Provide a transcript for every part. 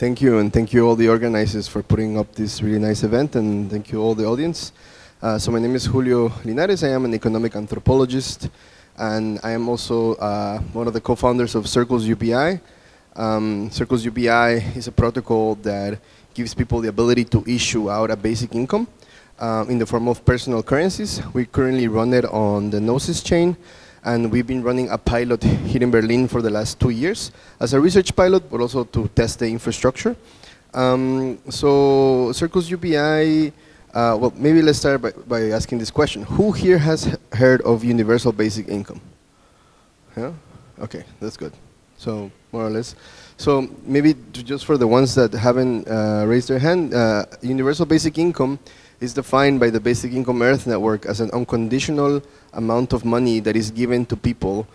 Thank you, and thank you all the organizers for putting up this really nice event, and thank you all the audience. So my name is Julio Linares. I am an economic anthropologist, and I am also one of the co-founders of Circles UBI. Circles UBI is a protocol that gives people the ability to issue out a basic income in the form of personal currencies. We currently run it on the Gnosis chain, and we've been running a pilot here in Berlin for the last 2 years as a research pilot, but also to test the infrastructure. So Circles UBI, well, maybe let's start by asking this question. Who here has heard of universal basic income? Yeah? Okay, that's good. So more or less. So maybe just for the ones that haven't raised their hand, universal basic income is defined by the Basic Income Earth Network as an unconditional amount of money that is given to people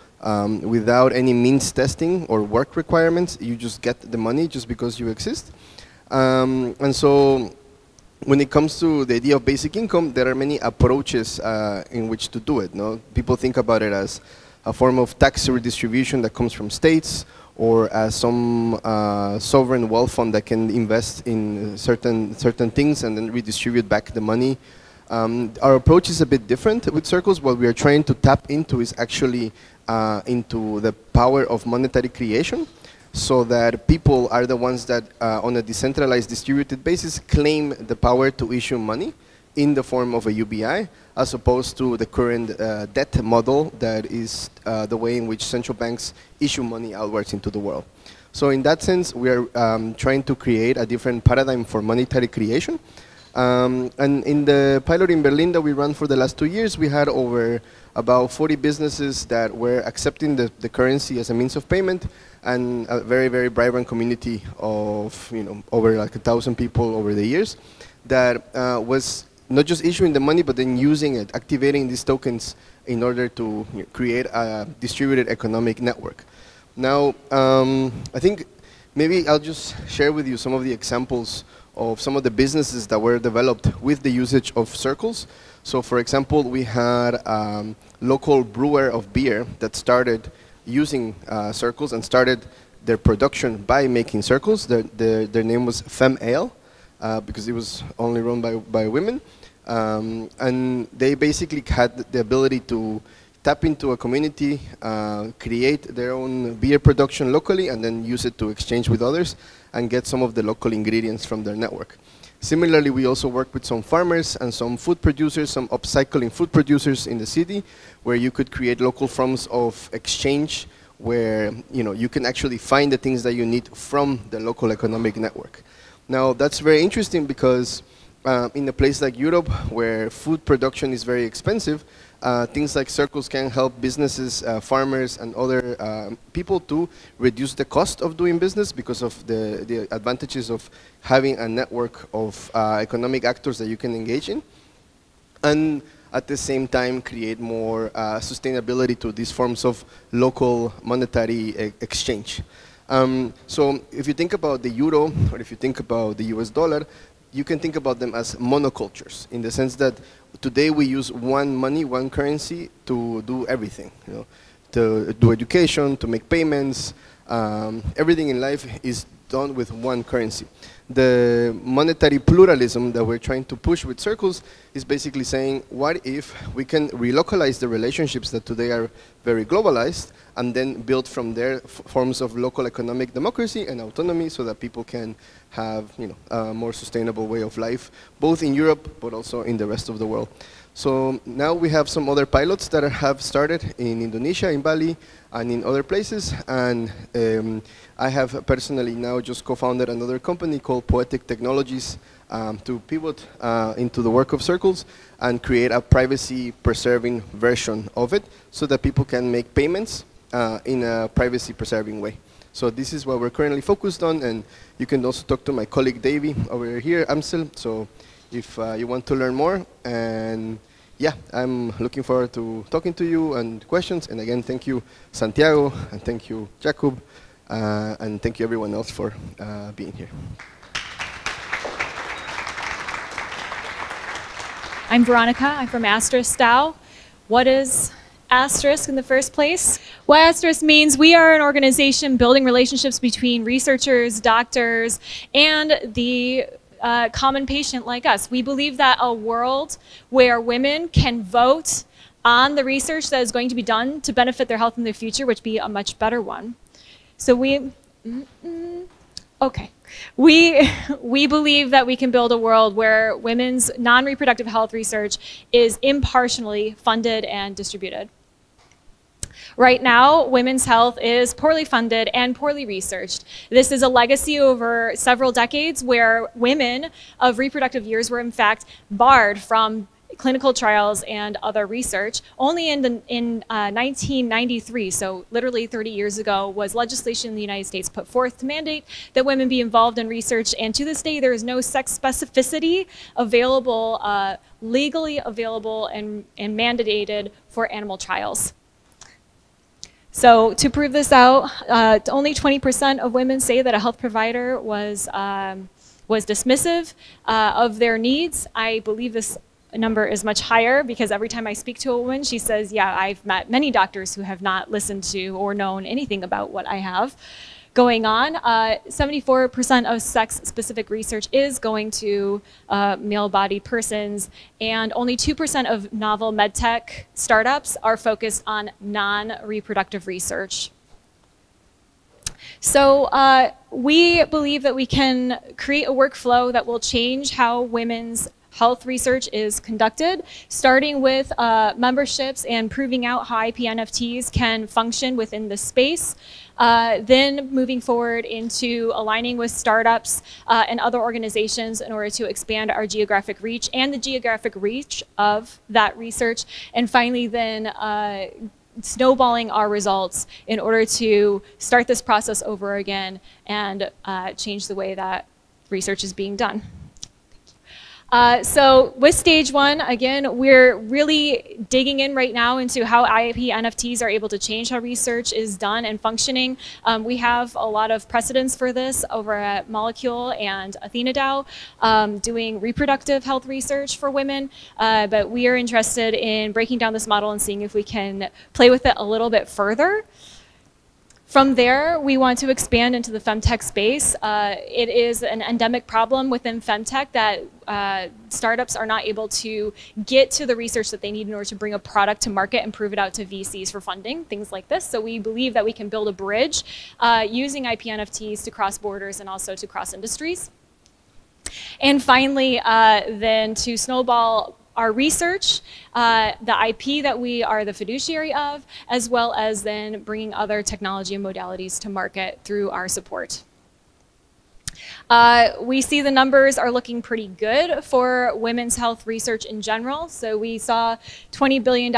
without any means testing or work requirements. You just get the money just because you exist. And so when it comes to the idea of basic income, there are many approaches in which to do it. No? People think about it as a form of tax redistribution that comes from states, or as some sovereign wealth fund that can invest in certain things and then redistribute back the money. Our approach is a bit different with Circles. What we are trying to tap into is actually into the power of monetary creation, so that people are the ones that on a decentralized distributed basis claim the power to issue money in the form of a UBI, as opposed to the current debt model that is the way in which central banks issue money outwards into the world. So in that sense, we are trying to create a different paradigm for monetary creation. And in the pilot in Berlin that we ran for the last 2 years, we had over about 40 businesses that were accepting the currency as a means of payment, and a very, very vibrant community of over like 1,000 people over the years that was not just issuing the money, but then using it, activating these tokens in order to create a distributed economic network. Now, I think maybe I'll just share with you some of the examples of some of the businesses that were developed with the usage of Circles. So for example, we had a local brewer of beer that started using Circles and started their production by making Circles. Their name was Femme Ale, because it was only run by women. And they basically had the ability to tap into a community, create their own beer production locally, and then use it to exchange with others and get some of the local ingredients from their network. Similarly, we also work with some farmers and some food producers, some upcycling food producers in the city, where you could create local forms of exchange where you can actually find the things that you need from the local economic network. Now, that's very interesting because in a place like Europe, where food production is very expensive, things like Circles can help businesses, farmers, and other people to reduce the cost of doing business because of the advantages of having a network of economic actors that you can engage in, and at the same time create more sustainability to these forms of local monetary exchange. So if you think about the euro, or if you think about the US dollar, you can think about them as monocultures, in the sense that today we use one money, one currency to do everything, to do education, to make payments. Everything in life is done with one currency. The monetary pluralism that we're trying to push with Circles is basically saying, what if we can relocalize the relationships that today are very globalized, and then build from there forms of local economic democracy and autonomy, so that people can have a more sustainable way of life, both in Europe but also in the rest of the world. So now we have some other pilots that have started in Indonesia, in Bali, and in other places. And I have personally now just co-founded another company called Poetic Technologies to pivot into the work of Circles and create a privacy-preserving version of it, so that people can make payments in a privacy-preserving way. So this is what we're currently focused on, and you can also talk to my colleague Davey over here, Amsel. So if you want to learn more, and yeah, I'm looking forward to talking to you and questions. And again, thank you, Santiago, and thank you, Jakub, and thank you everyone else for being here. I'm Veronica. I'm from AsteriskDAO. What is Asterisk in the first place. What Asterisk means, we are an organization building relationships between researchers, doctors, and the common patient like us. We believe that a world where women can vote on the research that is going to be done to benefit their health in the future would be a much better one. So we believe that we can build a world where women's non-reproductive health research is impartially funded and distributed. Right now, women's health is poorly funded and poorly researched. This is a legacy over several decades where women of reproductive years were in fact barred from clinical trials and other research. Only in 1993, so literally 30 years ago, was legislation in the United States put forth to mandate that women be involved in research, and to this day there is no sex specificity available, legally available and mandated for animal trials. So to prove this out, only 20% of women say that a health provider was dismissive of their needs. I believe this number is much higher because every time I speak to a woman, she says, yeah, I've met many doctors who have not listened to or known anything about what I have going on. 74% of sex-specific research is going to male-bodied persons, and only 2% of novel medtech startups are focused on non-reproductive research. So we believe that we can create a workflow that will change how women's health research is conducted, starting with memberships and proving out how IP NFTs can function within the space. Then moving forward into aligning with startups and other organizations in order to expand our geographic reach and the geographic reach of that research. And finally then snowballing our results in order to start this process over again and change the way that research is being done. So with stage one, again, we're really digging in right now into how IP NFTs are able to change how research is done and functioning. We have a lot of precedents for this over at Molecule and AsteriskDAO, doing reproductive health research for women, but we are interested in breaking down this model and seeing if we can play with it a little bit further. From there, we want to expand into the femtech space. It is an endemic problem within femtech that startups are not able to get to the research that they need in order to bring a product to market and prove it out to VCs for funding, things like this. So we believe that we can build a bridge using IP NFTs to cross borders and also to cross industries. And finally, then to snowball our research, the IP that we are the fiduciary of, as well as then bringing other technology and modalities to market through our support. We see the numbers are looking pretty good for women's health research in general. So we saw $20 billion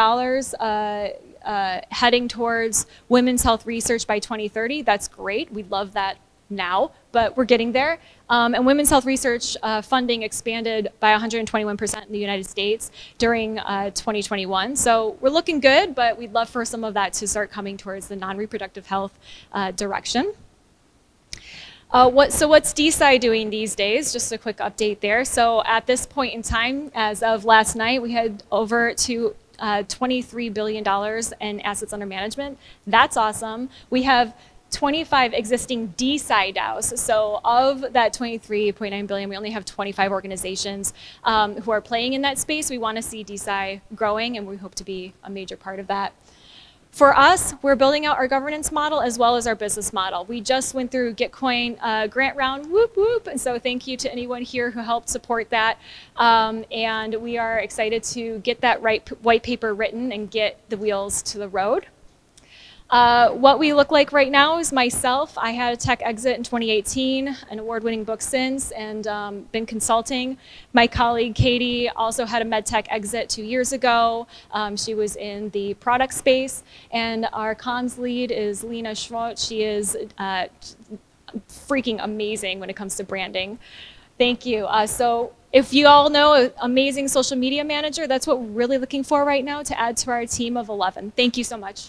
heading towards women's health research by 2030. That's great. We love that now, but we're getting there. And women's health research funding expanded by 121% in the United States during 2021. So we're looking good, but we'd love for some of that to start coming towards the non-reproductive health direction. So what's DeSci doing these days? Just a quick update there. So at this point in time, as of last night, we had over to $23 billion in assets under management. That's awesome. We have 25 existing DeSci DAOs. So of that 23.9 billion, we only have 25 organizations who are playing in that space. We want to see DeSci growing, and we hope to be a major part of that. For us, we're building out our governance model as well as our business model. We just went through Gitcoin grant round, whoop whoop, and so thank you to anyone here who helped support that. And we are excited to get that white paper written and get the wheels to the road. What we look like right now is myself. I had a tech exit in 2018, an award-winning book since, and been consulting. My colleague Katie also had a med tech exit 2 years ago. She was in the product space, and our comms lead is Lena Schwartz. She is freaking amazing when it comes to branding. Thank you. So if you all know an amazing social media manager, that's what we're really looking for right now to add to our team of 11. Thank you so much.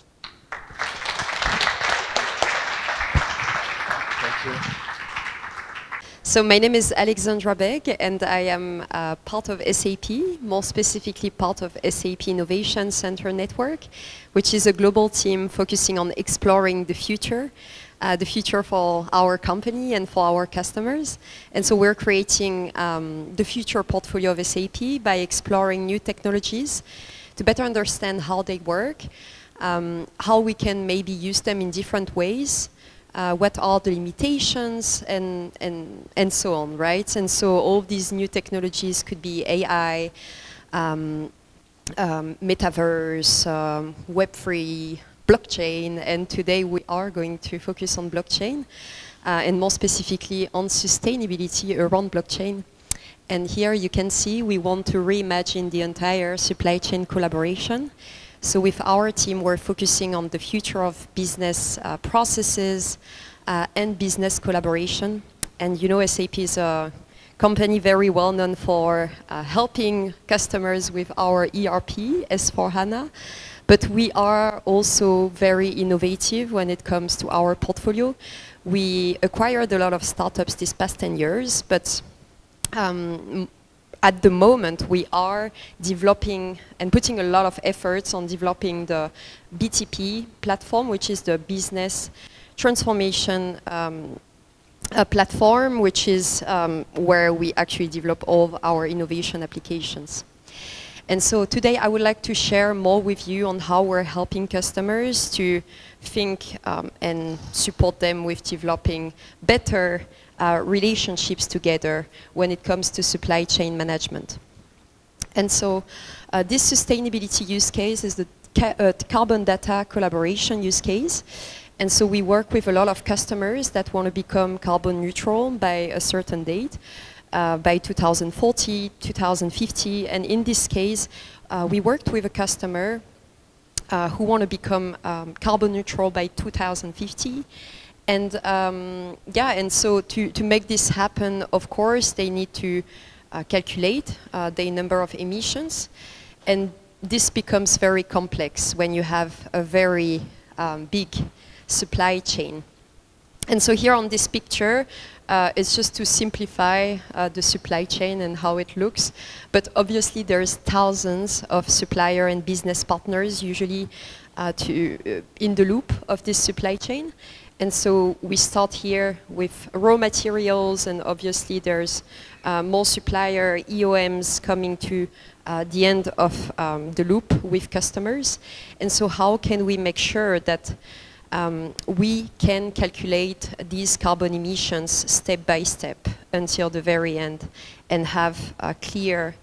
So my name is Alexandra Begue, and I am part of SAP, more specifically part of SAP Innovation Center Network, which is a global team focusing on exploring the future for our company and for our customers. And so we're creating the future portfolio of SAP by exploring new technologies to better understand how they work, how we can maybe use them in different ways, what are the limitations, and so on, right? And so all these new technologies could be AI, metaverse, Web3, blockchain, and today we are going to focus on blockchain, and more specifically on sustainability around blockchain. And here you can see we want to reimagine the entire supply chain collaboration. So with our team, we're focusing on the future of business processes and business collaboration. And you know, SAP is a company very well known for helping customers with our ERP, S/4HANA. But we are also very innovative when it comes to our portfolio. We acquired a lot of startups these past 10 years, but at the moment, we are developing and putting a lot of efforts on developing the BTP platform, which is the business transformation platform, which is where we actually develop all of our innovation applications. And so today I would like to share more with you on how we're helping customers to think and support them with developing better relationships together when it comes to supply chain management. And so this sustainability use case is the carbon data collaboration use case. And so we work with a lot of customers that want to become carbon neutral by a certain date, by 2040, 2050. And in this case, we worked with a customer who want to become carbon neutral by 2050. And yeah, and so to make this happen, of course, they need to calculate the number of emissions. And this becomes very complex when you have a very big supply chain. And so here on this picture, it's just to simplify the supply chain and how it looks. But obviously, there's thousands of supplier and business partners usually in the loop of this supply chain. And so we start here with raw materials, and obviously there's more supplier EOMs coming to the end of the loop with customers. And so how can we make sure that we can calculate these carbon emissions step by step until the very end and have a clear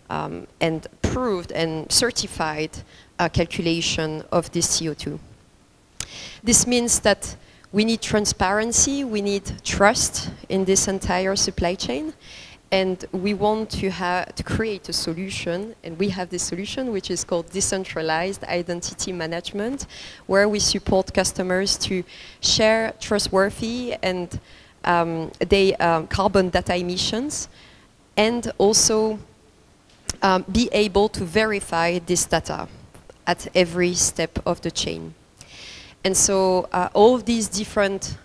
and proved and certified calculation of this CO2. This means that we need transparency, we need trust in this entire supply chain, and we want to create a solution, and we have this solution which is called decentralized identity management, where we support customers to share trustworthy and carbon data emissions, and also be able to verify this data at every step of the chain. And so all of these different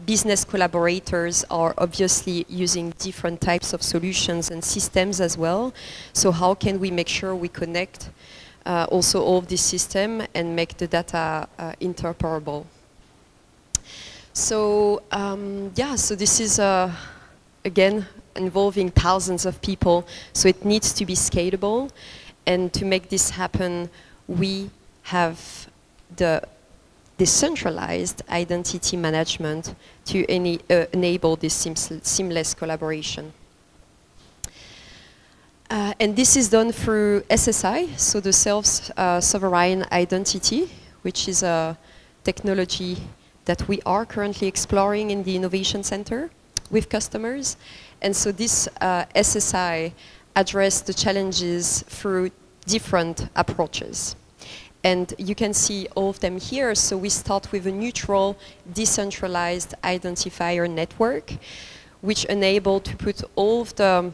business collaborators are obviously using different types of solutions and systems as well. So how can we make sure we connect also all of this system and make the data interoperable? So yeah, so this is again involving thousands of people, so it needs to be scalable. And to make this happen, we have the decentralized identity management to enable this seamless collaboration. And this is done through SSI, so the self-sovereign identity, which is a technology that we are currently exploring in the Innovation Center with customers. And so this SSI addresses the challenges through different approaches. And you can see all of them here. So we start with a neutral, decentralized identifier network, which enable to put all of the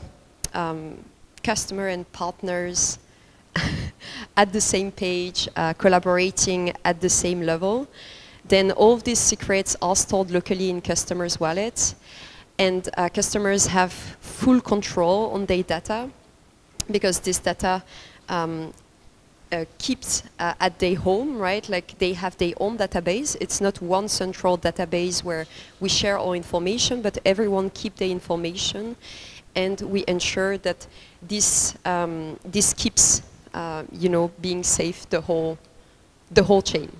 customer and partners at the same page, collaborating at the same level. Then all of these secrets are stored locally in customers' wallets. and customers have full control on their data, because this data keeps at their home, right? Like they have their own database. It's not one central database where we share our information, but everyone keep their information, and we ensure that this this keeps you know, being safe the whole chain.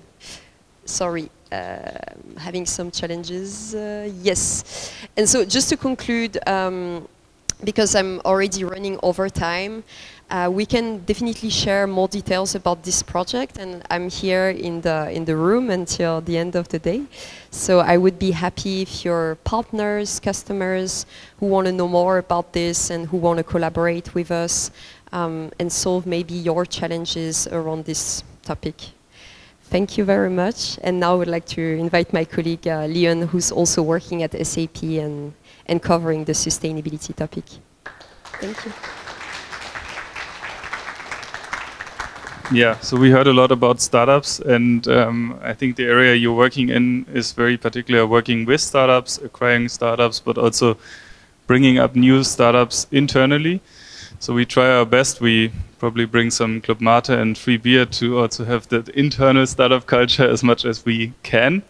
Sorry, having some challenges. Yes, and so just to conclude, because I'm already running over time, we can definitely share more details about this project, and I'm here in the room until the end of the day. So I would be happy if your partners, customers who want to know more about this and who want to collaborate with us and solve maybe your challenges around this topic. Thank you very much. And now I would like to invite my colleague Leon, who's also working at SAP and covering the sustainability topic. Thank you. Yeah, so we heard a lot about startups, and I think the area you're working in is very particular, working with startups, acquiring startups, but also bringing up new startups internally. So we try our best. We probably bring some Club Mate and free beer to also have that internal startup culture as much as we can.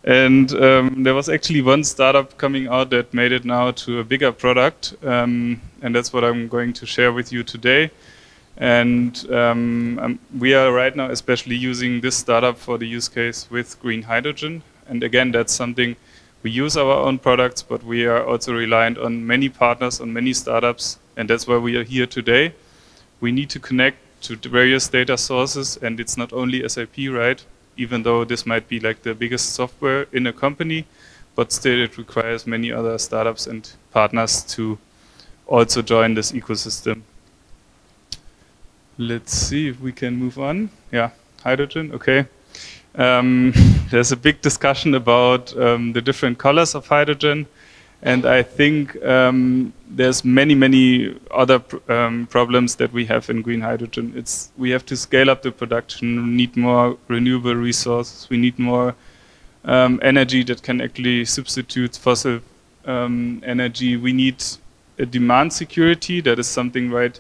And there was actually one startup coming out that made it now to a bigger product, and that's what I'm going to share with you today. And we are right now especially using this startup for the use case with green hydrogen. And again, that's something we use our own products, but we are also reliant on many partners, on many startups, and that's why we are here today. We need to connect to the various data sources, and it's not only SAP, right? Even though this might be like the biggest software in a company, but still it requires many other startups and partners to also join this ecosystem. Let's see if we can move on. Yeah, hydrogen, okay. There's a big discussion about the different colors of hydrogen, and I think there's many other problems that we have in green hydrogen. We have to scale up the production, we need more renewable resources, we need more energy that can actually substitute fossil energy. We need a demand security. That is something, right?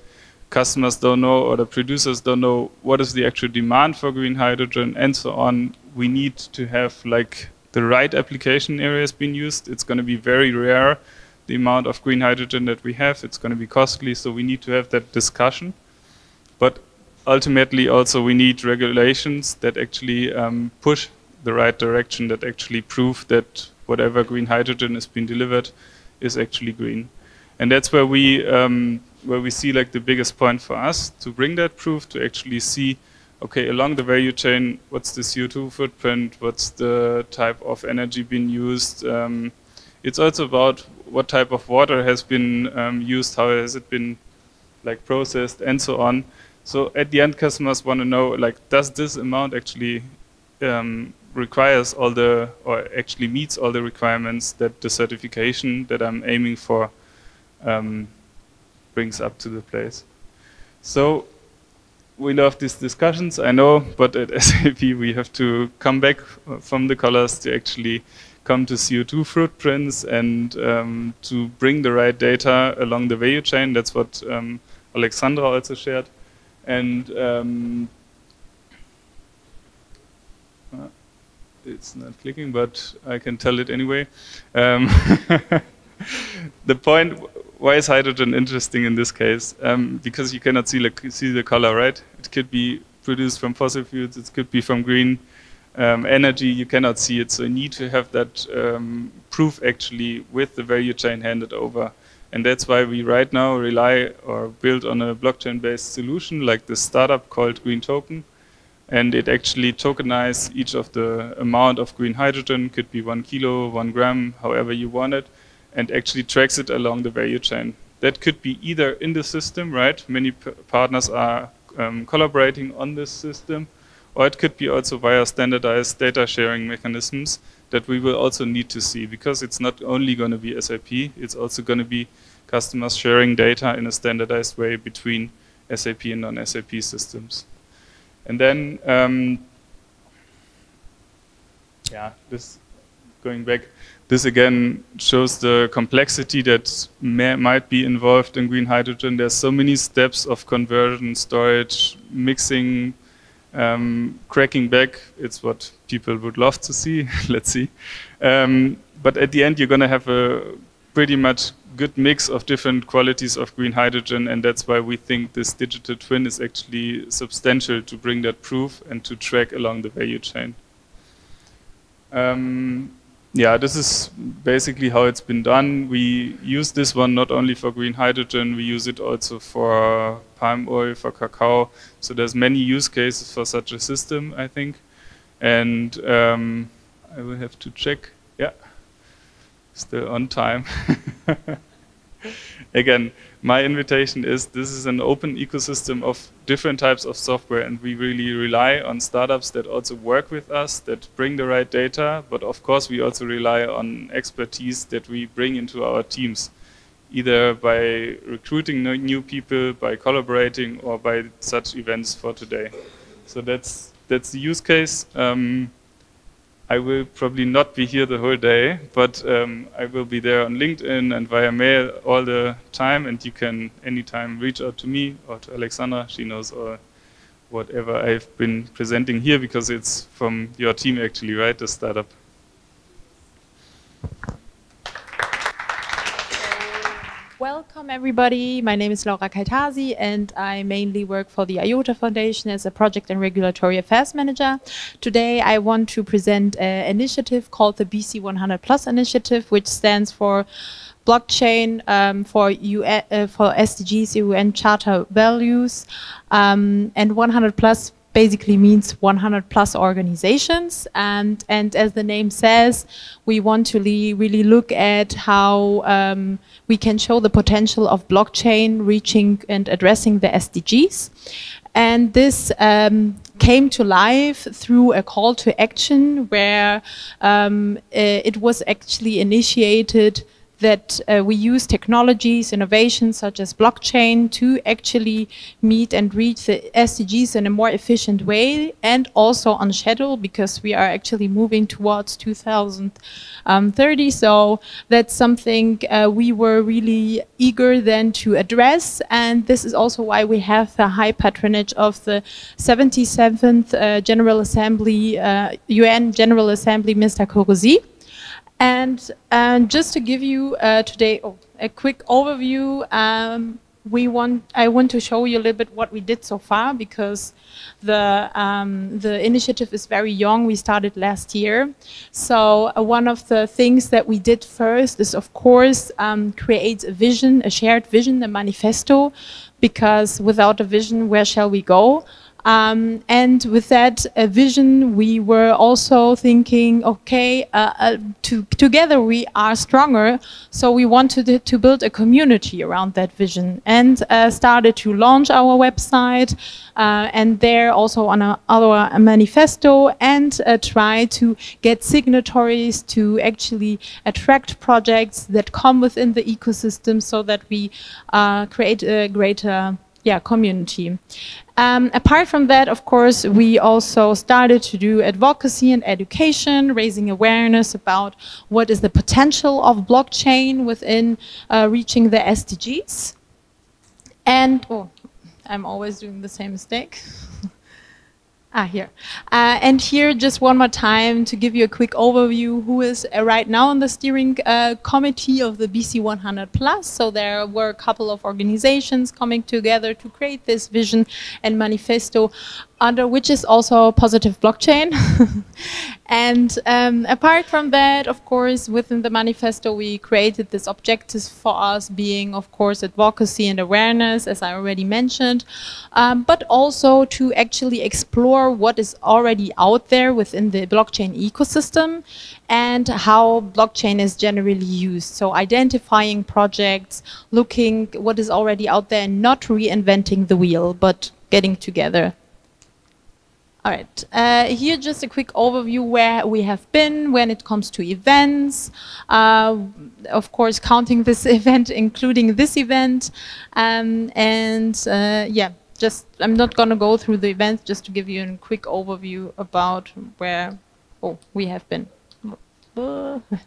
Customers don't know, or the producers don't know what is the actual demand for green hydrogen, and so on. We need to have like the right application areas being used. It's going to be very rare, the amount of green hydrogen that we have. It's going to be costly, so we need to have that discussion. But ultimately also we need regulations that actually push the right direction, that actually prove that whatever green hydrogen is being delivered is actually green. And that's where we see like the biggest point for us to bring that proof, to actually see, okay, along the value chain, what's the CO2 footprint, what's the type of energy being used. It's also about what type of water has been used, how has it been like processed, and so on. So at the end, customers want to know, like, does this amount actually requires all the, or actually meets all the requirements that the certification that I'm aiming for brings up to the place. So we love these discussions, I know, but at SAP we have to come back from the colors to actually come to CO2 footprints and to bring the right data along the value chain. That's what Alexandra also shared. And it's not clicking, but I can tell it anyway. The point, why is hydrogen interesting in this case? Because you cannot see the color, right? It could be produced from fossil fuels, it could be from green energy, you cannot see it. So you need to have that proof actually with the value chain handed over. And that's why we right now rely or build on a blockchain-based solution like this startup called Green Token. And it actually tokenizes each of the amount of green hydrogen, could be 1 kilo, 1 gram, however you want it, and actually tracks it along the value chain. That could be either in the system, right? Many partners are collaborating on this system, or it could be also via standardized data sharing mechanisms that we will also need to see, because it's not only going to be SAP, it's also going to be customers sharing data in a standardized way between SAP and non-SAP systems. And then, yeah, this going back. This again shows the complexity that might be involved in green hydrogen. There's so many steps of conversion, storage, mixing, cracking back. It's what people would love to see. Let's see. But at the end, you're going to have a pretty much good mix of different qualities of green hydrogen, and that's why we think this digital twin is actually substantial to bring that proof and to track along the value chain. Yeah, this is basically how it's been done. We use this one not only for green hydrogen, we use it also for palm oil, for cacao. So there's many use cases for such a system, I think. And I will have to check. Yeah, still on time. Again, my invitation is this is an open ecosystem of different types of software, and we really rely on startups that also work with us, that bring the right data, but of course we also rely on expertise that we bring into our teams, either by recruiting new people, by collaborating, or by such events for today. So that's the use case. I will probably not be here the whole day, but I will be there on LinkedIn and via mail all the time, and you can anytime reach out to me or to Alexandra. She knows all whatever I've been presenting here, because it's from your team actually, right, the startup. Welcome everybody, my name is Laura Kajtazi and I mainly work for the IOTA Foundation as a Project and Regulatory Affairs Manager. Today I want to present an initiative called the BC 100+ initiative, which stands for blockchain for SDGs, UN Charter values, and 100+ basically means 100+ organizations, and as the name says, we want to really look at how we can show the potential of blockchain reaching and addressing the SDGs. And this came to life through a call to action where it was actually initiated that we use technologies, innovations such as blockchain to actually meet and reach the SDGs in a more efficient way, and also on schedule, because we are actually moving towards 2030. So that's something we were really eager then to address, and this is also why we have the high patronage of the 77th General Assembly, UN General Assembly, Mr. Korosi. And just to give you today a quick overview, I want to show you a little bit what we did so far, because the initiative is very young. We started last year. So one of the things that we did first is, of course, create a vision, a shared vision, a manifesto, because without a vision, where shall we go? And with that vision, we were also thinking, okay, together we are stronger. So we wanted to build a community around that vision, and started to launch our website, and there also on our manifesto, and try to get signatories to actually attract projects that come within the ecosystem, so that we create a greater community. Apart from that, of course, we also started to do advocacy and education, raising awareness about what is the potential of blockchain within reaching the SDGs. And, I'm always doing the same mistake. Here. And here, just one more time, to give you a quick overview, who is right now on the steering committee of the BC 100+. So there were a couple of organizations coming together to create this vision and manifesto, under which is also Positive Blockchain. And apart from that, of course, within the manifesto, we created this objectives for us being, of course, advocacy and awareness, as I already mentioned, but also to actually explore what is already out there within the blockchain ecosystem and how blockchain is generally used. So identifying projects, looking what is already out there, and not reinventing the wheel, but getting together. All right, here just a quick overview where we have been when it comes to events. Of course, counting this event, including this event. Yeah, just I'm not going to go through the events, just to give you a quick overview about where we have been.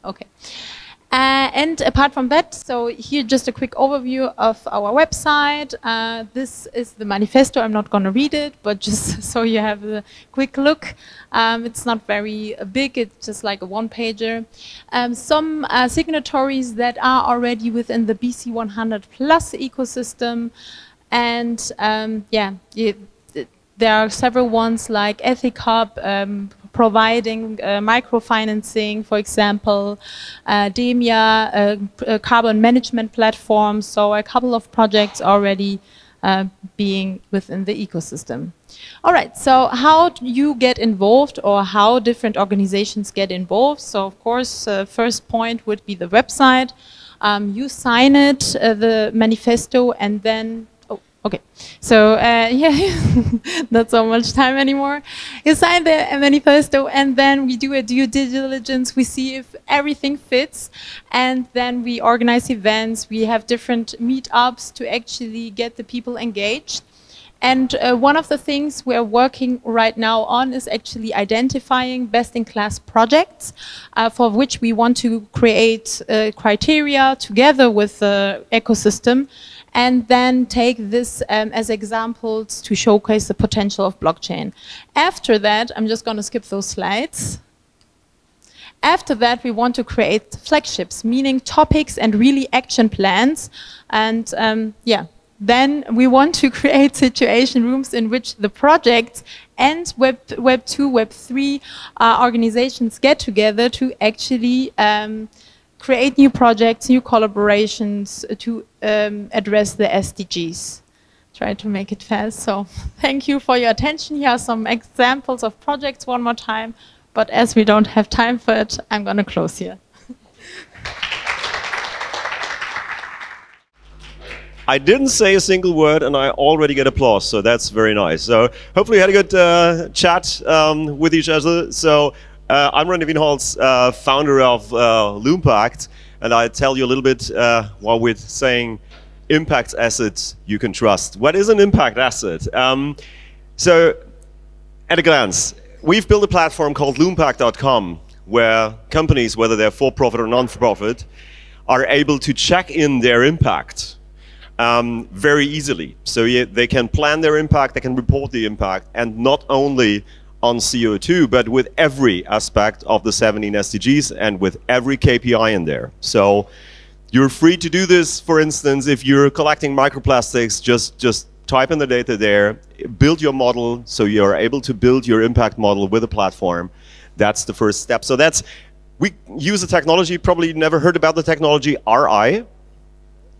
Okay. And apart from that, so here just a quick overview of our website. This is the manifesto. I'm not going to read it, but just so you have a quick look. It's not very big. It's just like a one-pager. Some signatories that are already within the BC 100 Plus ecosystem. And yeah, there are several ones like EthicHub, providing microfinancing, for example, DEMIA, a carbon management platform, so a couple of projects already being within the ecosystem. All right, so how do you get involved, or how different organizations get involved? So of course, first point would be the website. You sign it, the manifesto, and then okay, so yeah, not so much time anymore. You sign the manifesto, and then we do a due diligence. We see if everything fits, and then we organize events. We have different meetups to actually get the people engaged. And one of the things we're working right now on is actually identifying best-in-class projects for which we want to create criteria together with the ecosystem, and then take this as examples to showcase the potential of blockchain. After that, I'm just going to skip those slides. After that, we want to create flagships, meaning topics and really action plans. And yeah, then we want to create situation rooms in which the projects and Web 2, Web 3 organizations get together to actually create new projects, new collaborations to address the SDGs. Try to make it fast. So thank you for your attention. Here are some examples of projects one more time. But as we don't have time for it, I'm going to close here. I didn't say a single word, and I already get applause, so that's very nice. So hopefully you had a good chat with each other. So I'm Rene Wienholtz, founder of Loompact, and I'll tell you a little bit while we're saying impact assets you can trust. What is an impact asset? So at a glance, we've built a platform called Loompact.com, where companies, whether they're for-profit or non-for-profit, are able to check in their impact very easily. So they can plan their impact, they can report the impact, and not only on CO2, but with every aspect of the 17 SDGs and with every KPI in there. So you're free to do this. For instance, if you're collecting microplastics, just type in the data there, build your model, so you're able to build your impact model with a platform. That's the first step. So we use the technology, probably never heard about the technology, RI?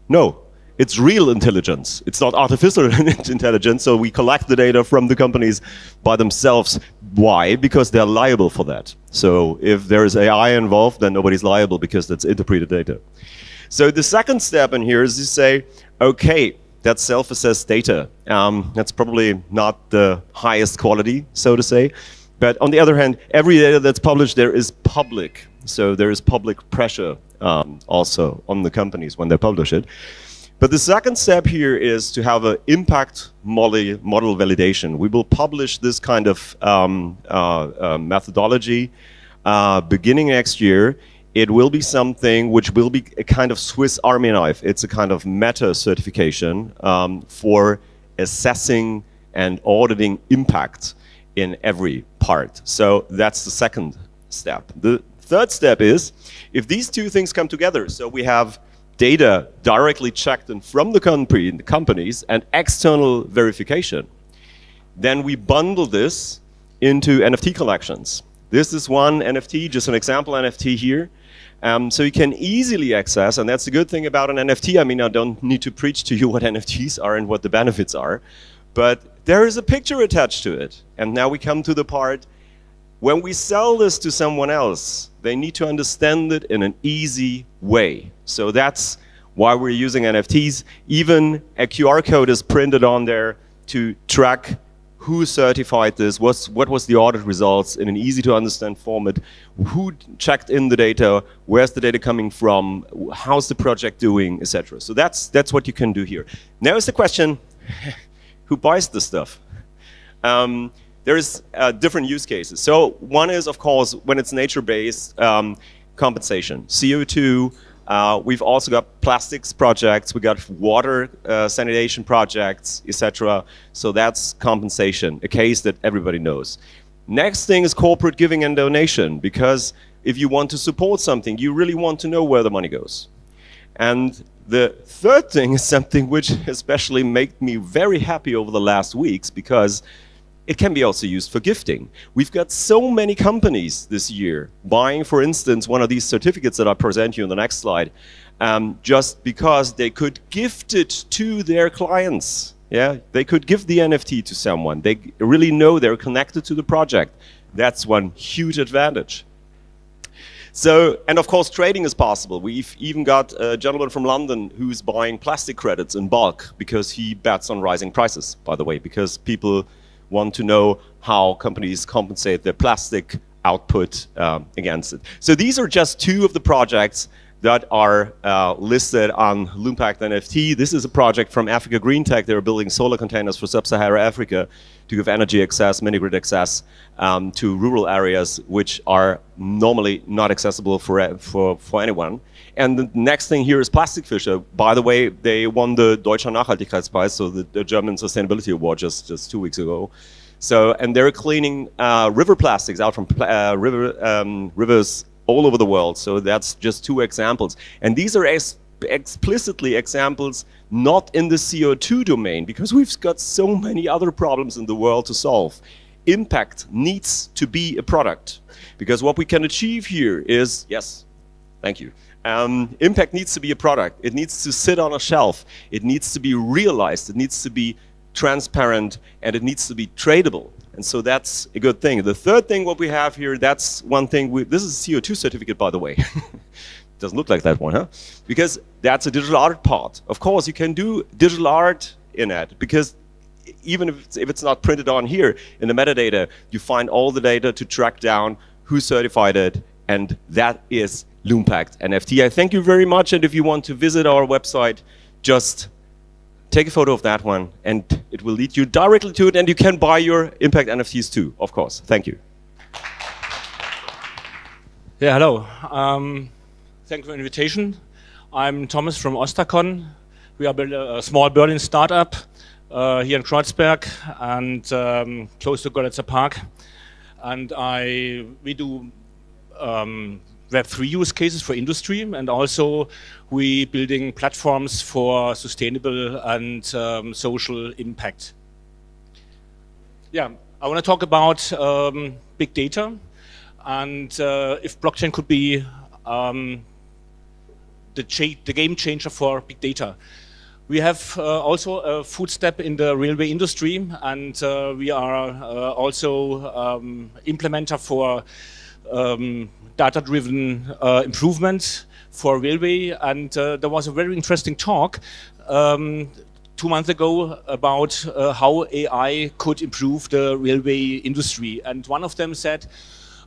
No. It's real intelligence. It's not artificial intelligence. So we collect the data from the companies by themselves. Why? Because they're liable for that. So if there is AI involved, then nobody's liable because that's interpreted data. So the second step in here is to say, okay, that's self-assessed data. That's probably not the highest quality, so to say. But on the other hand, every data that's published there is public. So there is public pressure also on the companies when they publish it. But the second step here is to have an impact model validation. We will publish this kind of methodology beginning next year. It will be something which will be a kind of Swiss Army knife. It's a kind of meta certification for assessing and auditing impact in every part. So that's the second step. The third step is, if these two things come together, so we have data directly checked in from the companies and external verification, then we bundle this into NFT collections. This is one NFT, just an example NFT here. So you can easily access, and that's the good thing about an NFT. I mean, I don't need to preach to you what NFTs are and what the benefits are, but there is a picture attached to it. And now we come to the part, when we sell this to someone else, they need to understand it in an easy way. So that's why we're using NFTs. Even a QR code is printed on there to track who certified this, what was the audit results in an easy to understand format, who checked in the data, where's the data coming from, how's the project doing, etc. So that's what you can do here. Now is the question, who buys this stuff? There's different use cases. So one is, of course, when it's nature-based, compensation. CO2, we've also got plastics projects, we got water sanitation projects, etc. So that's compensation, a case that everybody knows. Next thing is corporate giving and donation, because if you want to support something, you really want to know where the money goes. And the third thing is something which especially made me very happy over the last weeks, because it can be also used for gifting. We've got so many companies this year buying, for instance, one of these certificates that I present you in the next slide, just because they could gift it to their clients. Yeah, they could give the NFT to someone. They really know they're connected to the project. That's one huge advantage. So, and of course, trading is possible. We've even got a gentleman from London who's buying plastic credits in bulk because he bets on rising prices, by the way, because people want to know how companies compensate their plastic output against it. So these are just two of the projects that are listed on Loompact NFT. This is a project from Africa Green Tech. They're building solar containers for sub-Saharan Africa to give energy access, mini-grid access to rural areas which are normally not accessible for anyone. And the next thing here is Plastic Fisher. By the way, they won the Deutscher Nachhaltigkeitspreis, so the German Sustainability Award just 2 weeks ago. So, and they're cleaning river plastics out from rivers all over the world. So that's just two examples. And these are explicitly examples not in the CO2 domain, because we've got so many other problems in the world to solve. Impact needs to be a product, because what we can achieve here is, yes, thank you. Impact needs to be a product. It needs to sit on a shelf. It needs to be realized. It needs to be transparent, and it needs to be tradable. And so that's a good thing. The third thing what we have here, that's one thing. This is a CO2 certificate, by the way. Doesn't look like that one, huh? Because that's a digital art part. Of course, you can do digital art in it, because even if it's not printed on here, in the metadata, you find all the data to track down who certified it, and that is Loompact NFT. I thank you very much, and if you want to visit our website, just take a photo of that one, and it will lead you directly to it, and you can buy your Impact NFTs too, of course. Thank you. Yeah, hello. Thank you for the invitation. I'm Thomas from Ostakon. We are a small Berlin startup here in Kreuzberg and close to Görlitzer Park. And we do Web3 use cases for industry, and also we building platforms for sustainable and social impact. Yeah, I want to talk about big data, and if blockchain could be the game changer for big data. We have also a footstep in the railway industry, and we are also implementer for data-driven improvements for railway. And there was a very interesting talk 2 months ago about how AI could improve the railway industry. And one of them said,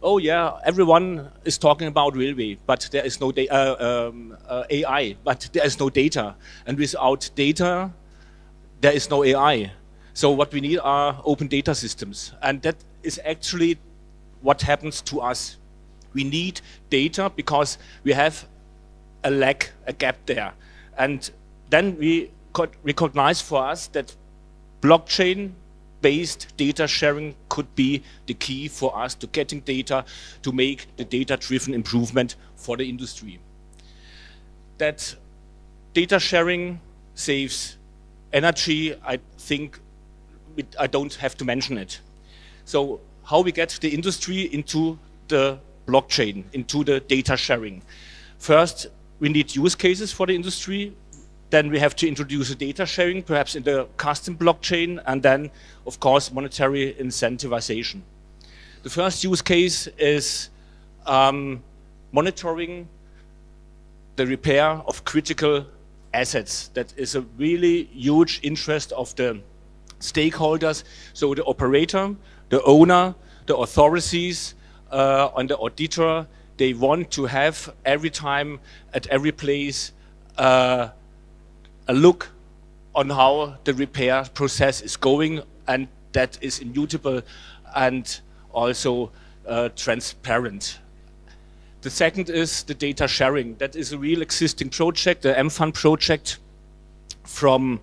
oh yeah, everyone is talking about railway, but there is no AI, but there is no data. And without data, there is no AI. So what we need are open data systems. And that is actually what happens to us. We need data because we have a gap there. And then we could recognize for us that blockchain-based data sharing could be the key for us to getting data to make the data-driven improvement for the industry. That data sharing saves energy, I think I don't have to mention it. So how we get the industry into the blockchain, into the data sharing. First, we need use cases for the industry. Then we have to introduce a data sharing, perhaps in the custom blockchain, and then, of course, monetary incentivization. The first use case is monitoring the repair of critical assets. That is a really huge interest of the stakeholders. So the operator, the owner, the authorities, and the auditor, they want to have every time at every place a look on how the repair process is going, and that is immutable and also transparent. The second is the data sharing. That is a real existing project, the mFund project from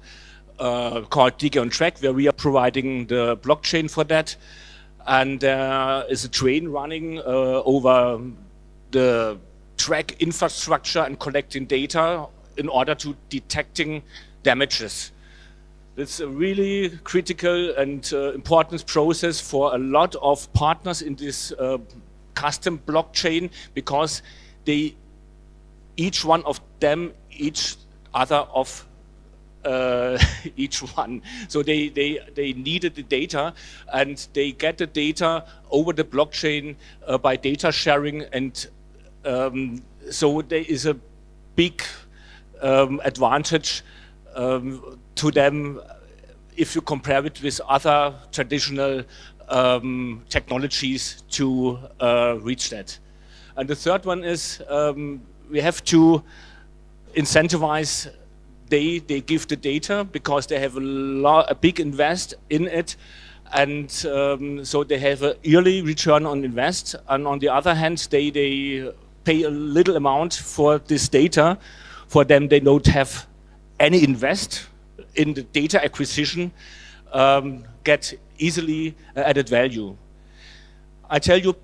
called DG on Track, where we are providing the blockchain for that. And there is a train running over the track infrastructure and collecting data in order to detecting damages. It's a really critical and important process for a lot of partners in this custom blockchain, because they, each one of them, each other of each one. So they needed the data, and they get the data over the blockchain by data sharing, and so there is a big advantage to them if you compare it with other traditional technologies to reach that. And the third one is we have to incentivize. They give the data because they have a big invest in it, and so they have a yearly return on invest. And on the other hand, they pay a little amount for this data. For them, they don't have any invest in the data acquisition, get easily added value. I tell you,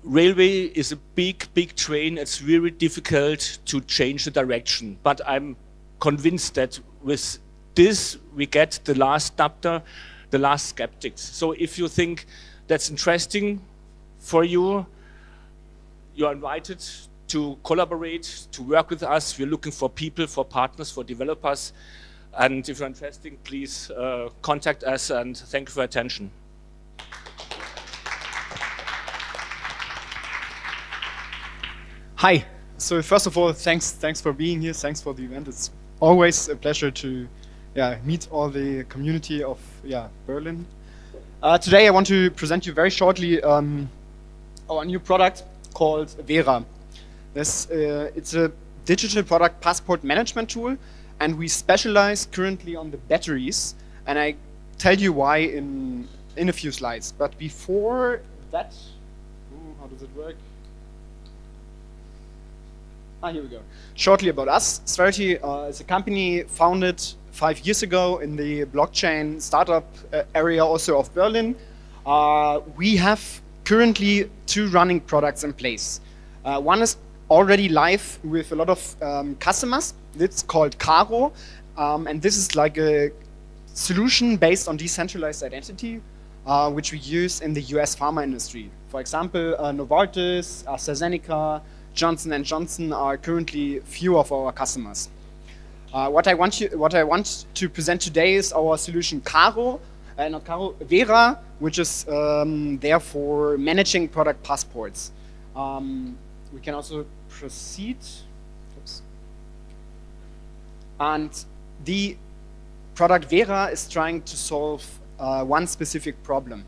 railway is a big train. It's very difficult to change the direction, but I'm convinced that with this we get the last adapter, the last skeptics. So if you think that's interesting for you, you're invited to collaborate, to work with us. We're looking for people, for partners, for developers. And if you're interested, please contact us, and thank you for your attention. Hi. So first of all, thanks for being here. Thanks for the event. It's always a pleasure to meet all the community of Berlin. Today I want to present you very shortly our new product called Vera. It's a digital product passport management tool, and we specialize currently on the batteries, and I tell you why in a few slides. But before that, how does it work? Here we go. Shortly about us. Spherity is a company founded 5 years ago in the blockchain startup area also of Berlin. We have currently 2 running products in place. One is already live with a lot of customers. It's called Caro, and this is like a solution based on decentralized identity, which we use in the US pharma industry. For example, Novartis, AstraZeneca, Johnson & Johnson are currently few of our customers. What I want to present today is our solution Caro, not Caro, Vera, which is there for managing product passports. We can also proceed. Oops. And the product Vera is trying to solve one specific problem.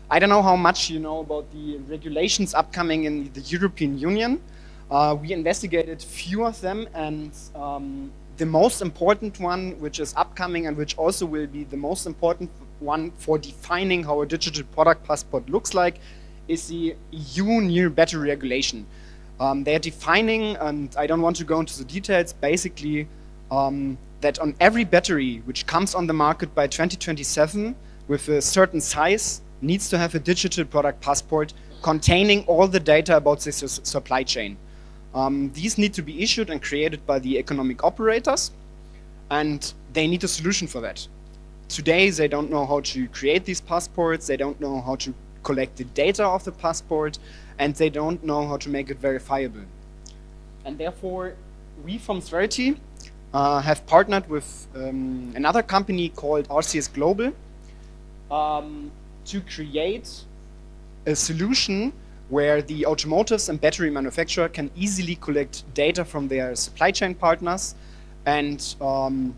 I don't know how much you know about the regulations upcoming in the European Union. We investigated few of them, and the most important one, which is upcoming and which also will be the most important one for defining how a digital product passport looks like, is the EU new battery regulation. They're defining, and I don't want to go into the details, basically that on every battery which comes on the market by 2027 with a certain size needs to have a digital product passport containing all the data about the supply chain. These need to be issued and created by the economic operators, and they need a solution for that. Today, they don't know how to create these passports, they don't know how to collect the data of the passport, and they don't know how to make it verifiable. And therefore, we from Spherity have partnered with another company called RCS Global to create a solution where the automotives and battery manufacturer can easily collect data from their supply chain partners and,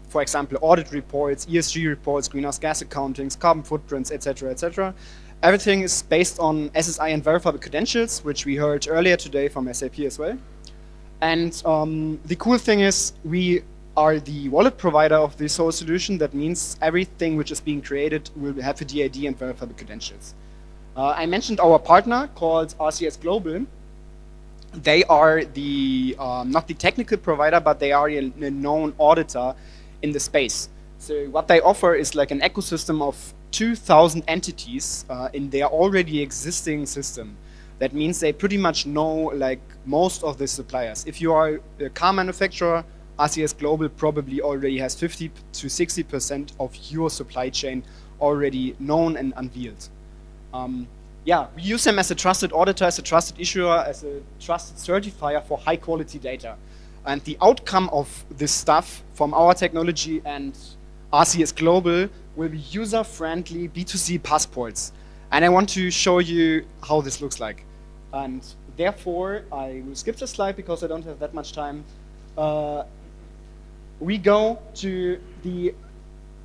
for example, audit reports, ESG reports, greenhouse gas accountings, carbon footprints, etc., etc. Everything is based on SSI and verifiable credentials, which we heard earlier today from SAP as well. And the cool thing is we are the wallet provider of this whole solution. That means everything which is being created will have a DID and verifiable credentials. I mentioned our partner called RCS Global. They are the not the technical provider, but they are a known auditor in the space. So what they offer is like an ecosystem of 2,000 entities in their already existing system. That means they pretty much know like most of the suppliers. If you are a car manufacturer, RCS Global probably already has 50 to 60% of your supply chain already known and unveiled. Yeah, we use them as a trusted auditor, as a trusted issuer, as a trusted certifier for high quality data. And the outcome of this stuff from our technology and RCS Global will be user-friendly B2C passports. And I want to show you how this looks like. And therefore, I will skip the slide because I don't have that much time. We go to the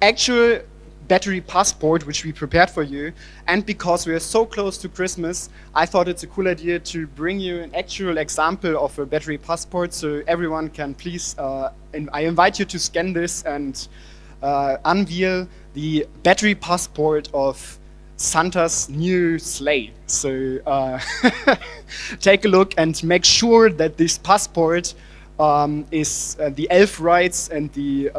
actual battery passport which we prepared for you, and because we are so close to Christmas, I thought it's a cool idea to bring you an actual example of a battery passport, so everyone can please, I invite you to scan this and unveil the battery passport of Santa's new sleigh. So take a look and make sure that this passport is the elf rights and the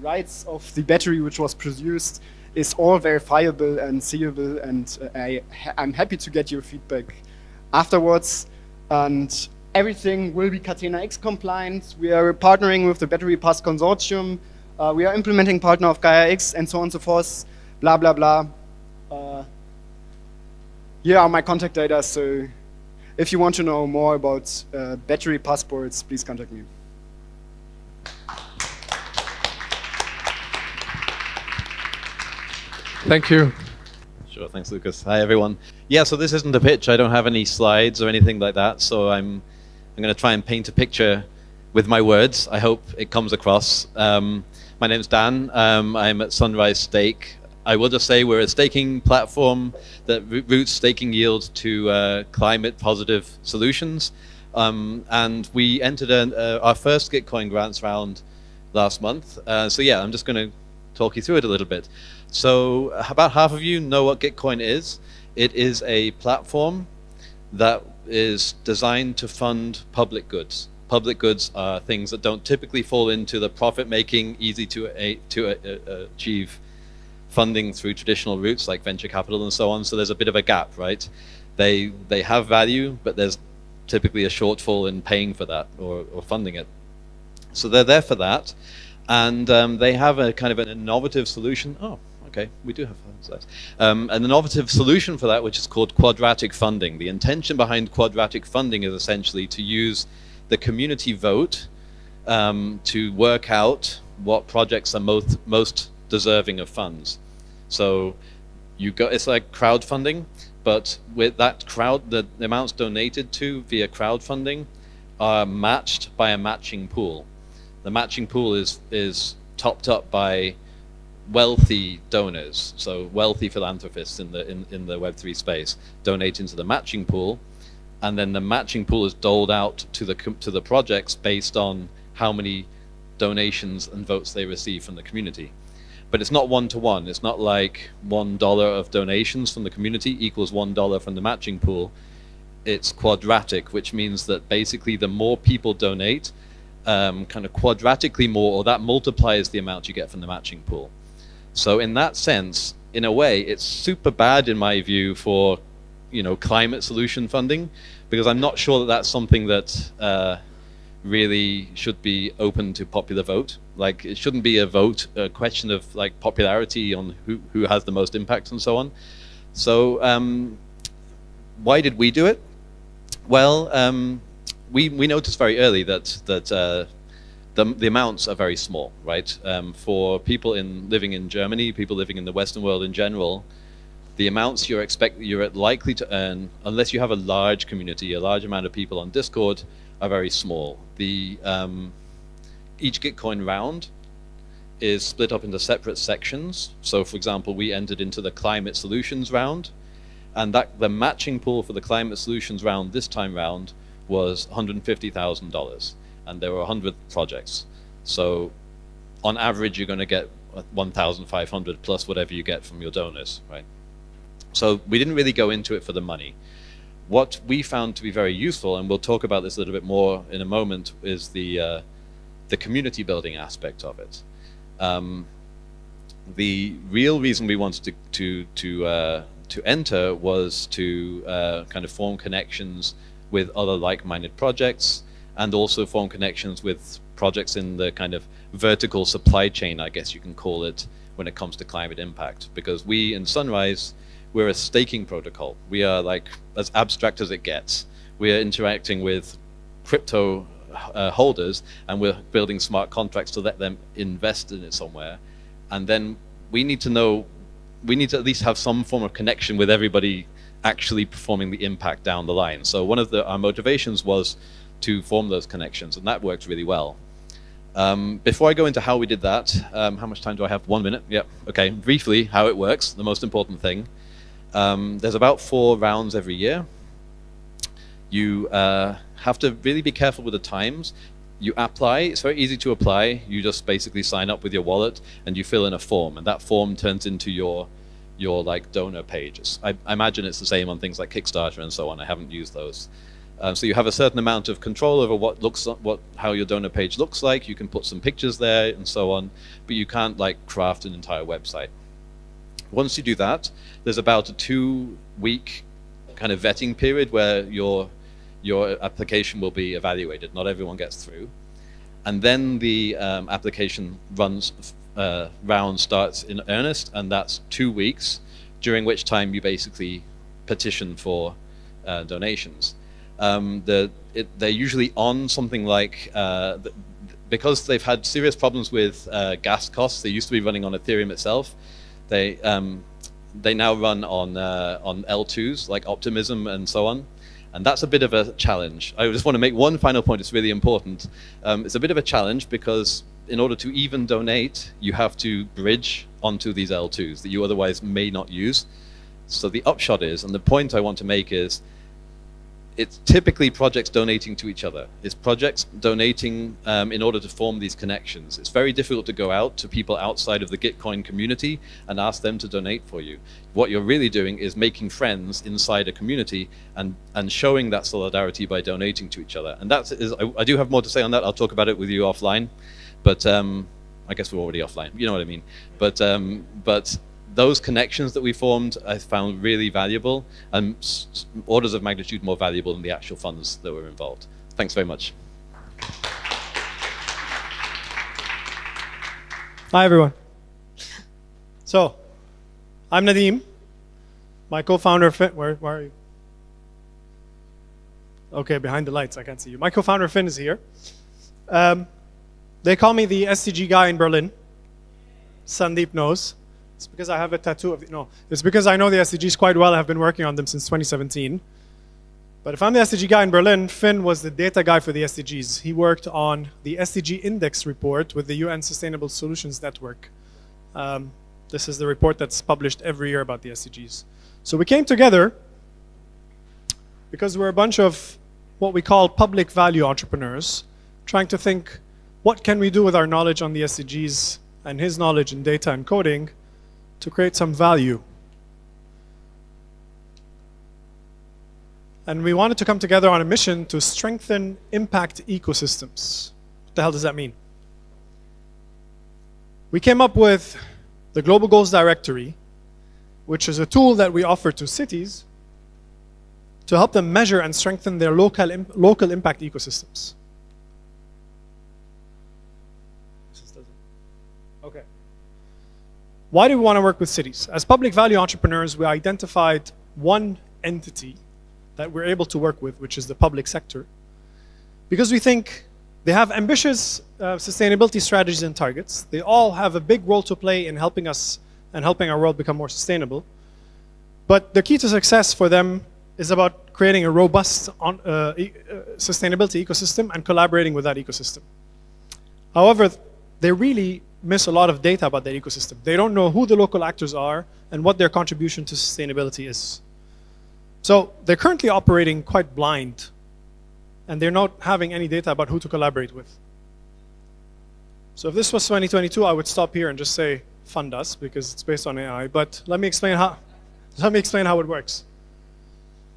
rights of the battery which was produced is all verifiable and seeable, and I'm happy to get your feedback afterwards. And everything will be Catena X compliant. We are partnering with the Battery Pass Consortium. We are implementing partner of Gaia X and so on and so forth, blah, blah, blah. Here are my contact data, so if you want to know more about battery passports, please contact me. Thank you. Sure, thanks, Lucas. Hi, everyone. Yeah, so this isn't a pitch. I don't have any slides or anything like that, so I'm going to try and paint a picture with my words. I hope it comes across. My name's Dan. I'm at Sunrise Stake. I will just say we're a staking platform that routes staking yield to climate-positive solutions. And we entered our first Gitcoin grants round last month. So yeah, I'm just going to talk you through it a little bit. So about half of you know what Gitcoin is. It is a platform that is designed to fund public goods. Public goods are things that don't typically fall into the profit-making, easy to achieve funding through traditional routes like venture capital and so on. So there's a bit of a gap, right? They have value, but there's typically a shortfall in paying for that or funding it. So they're there for that, and they have a kind of an innovative solution. Oh, okay, we do have slides. An innovative solution for that, which is called quadratic funding. The intention behind quadratic funding is essentially to use the community vote to work out what projects are most deserving of funds. So it's like crowdfunding, but with that the amounts donated to via crowdfunding are matched by a matching pool. The matching pool is topped up by wealthy donors, so wealthy philanthropists in the Web3 space donate into the matching pool, and then the matching pool is doled out to the projects based on how many donations and votes they receive from the community. But it's not one-to-one. It's not like $1 of donations from the community equals $1 from the matching pool. It's quadratic, which means that basically the more people donate, kind of quadratically more, or that multiplies the amount you get from the matching pool. So in that sense, in a way, it's super bad in my view for, climate solution funding, because I'm not sure that that's something that really should be open to popular vote. Like, it shouldn't be a question of like popularity on who has the most impact and so on. So why did we do it? Well, we noticed very early that the amounts are very small, right? For people living in Germany, people living in the Western world in general, the amounts you're likely to earn, unless you have a large community, a large amount of people on Discord, are very small. Each Gitcoin round is split up into separate sections. So for example, we entered into the climate solutions round, and the matching pool for the climate solutions round this time round was $150,000, and there were 100 projects. So on average, you're going to get 1,500 plus whatever you get from your donors, right? So we didn't really go into it for the money. what we found to be very useful, and we'll talk about this a little bit more in a moment, is the community building aspect of it. The real reason we wanted to enter was to kind of form connections with other like-minded projects, and also form connections with projects in the kind of vertical supply chain, I guess you can call it, when it comes to climate impact. Because we in Sunrise, we're a staking protocol. We are like as abstract as it gets. We are interacting with crypto holders, and we're building smart contracts to let them invest in it somewhere. And then we need to know, we need to at least have some form of connection with everybody actually performing the impact down the line. So one of our motivations was to form those connections, and that worked really well. Before I go into how we did that, how much time do I have? 1 minute? Yeah, okay. Briefly, how it works, the most important thing. There's about 4 rounds every year. You have to really be careful with the times. You apply, it's very easy to apply. You just basically sign up with your wallet and you fill in a form, and that form turns into your like donor pages. I imagine it's the same on things like Kickstarter and so on. I haven't used those. So you have a certain amount of control over how your donor page looks like. You can put some pictures there and so on, but you can't like craft an entire website. Once you do that, there's about a 2-week kind of vetting period where your application will be evaluated. Not everyone gets through. And then the application round starts in earnest, and that's 2 weeks, during which time you basically petition for donations. They're usually on something like, because they've had serious problems with gas costs. They used to be running on Ethereum itself. They now run on L2s like Optimism and so on. And that's a bit of a challenge. I just want to make one final point. It's really important. It's a bit of a challenge because in order to even donate, you have to bridge onto these L2s that you otherwise may not use. So the upshot is, and the point I want to make is, it's typically projects donating to each other. It's projects donating in order to form these connections. It's very difficult to go out to people outside of the Gitcoin community and ask them to donate for you. What you're really doing is making friends inside a community and showing that solidarity by donating to each other. And I do have more to say on that. I'll talk about it with you offline, but I guess we're already offline. You know what I mean. But those connections that we formed, I found really valuable, and orders of magnitude more valuable than the actual funds that were involved. Thanks very much. Hi, everyone. So, I'm Nadim, my co-founder of Fin. Where are you? Okay, behind the lights, I can't see you. My co-founder Finn is here. They call me the SDG guy in Berlin. Sandeep knows. It's because I have a tattoo of it. No, it's because I know the SDGs quite well. I've been working on them since 2017. But if I'm the SDG guy in Berlin, Finn was the data guy for the SDGs. He worked on the SDG index report with the UN Sustainable Solutions Network. This is the report that's published every year about the SDGs. So we came together because we're a bunch of what we call public value entrepreneurs, trying to think, what can we do with our knowledge on the SDGs and his knowledge in data and coding to create some value. And we wanted to come together on a mission to strengthen impact ecosystems. What the hell does that mean? We came up with the Global Goals Directory, which is a tool that we offer to cities to help them measure and strengthen their local impact ecosystems. Okay. Why do we want to work with cities? As public value entrepreneurs, we identified one entity that we're able to work with, which is the public sector, because we think they have ambitious sustainability strategies and targets. They all have a big role to play in helping us and helping our world become more sustainable. But the key to success for them is about creating a robust sustainability ecosystem and collaborating with that ecosystem. However, they really miss a lot of data about that ecosystem. They don't know who the local actors are and what their contribution to sustainability is. So they're currently operating quite blind, and they're not having any data about who to collaborate with. So if this was 2022, I would stop here and just say, fund us, because it's based on AI. But let me explain how it works.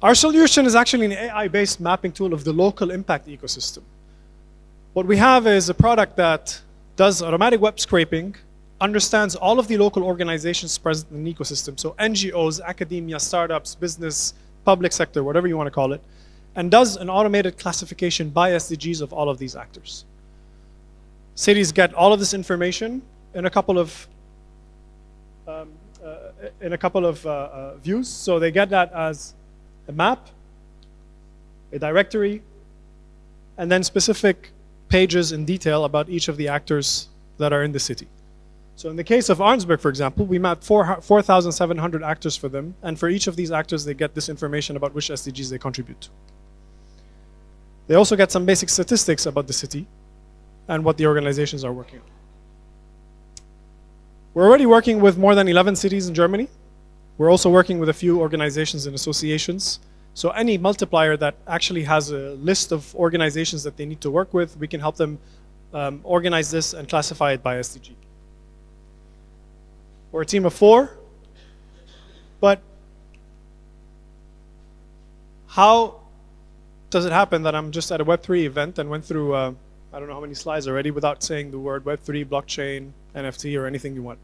Our solution is actually an AI-based mapping tool of the local impact ecosystem. What we have is a product that does automatic web scraping, understands all of the local organizations present in the ecosystem, so NGOs, academia, startups, business, public sector, whatever you want to call it, and does an automated classification by SDGs of all of these actors. Cities get all of this information in a couple of views. So they get that as a map, a directory, and then specific pages in detail about each of the actors that are in the city. So in the case of Arnsberg, for example, we mapped 4,700 actors for them, and for each of these actors, they get this information about which SDGs they contribute to. They also get some basic statistics about the city and what the organizations are working on. We're already working with more than 11 cities in Germany. We're also working with a few organizations and associations. So any multiplier that actually has a list of organizations that they need to work with, we can help them organize this and classify it by SDG. We're a team of 4, but how does it happen that I'm just at a Web3 event and went through, I don't know how many slides already without saying the word Web3, blockchain, NFT, or anything you want?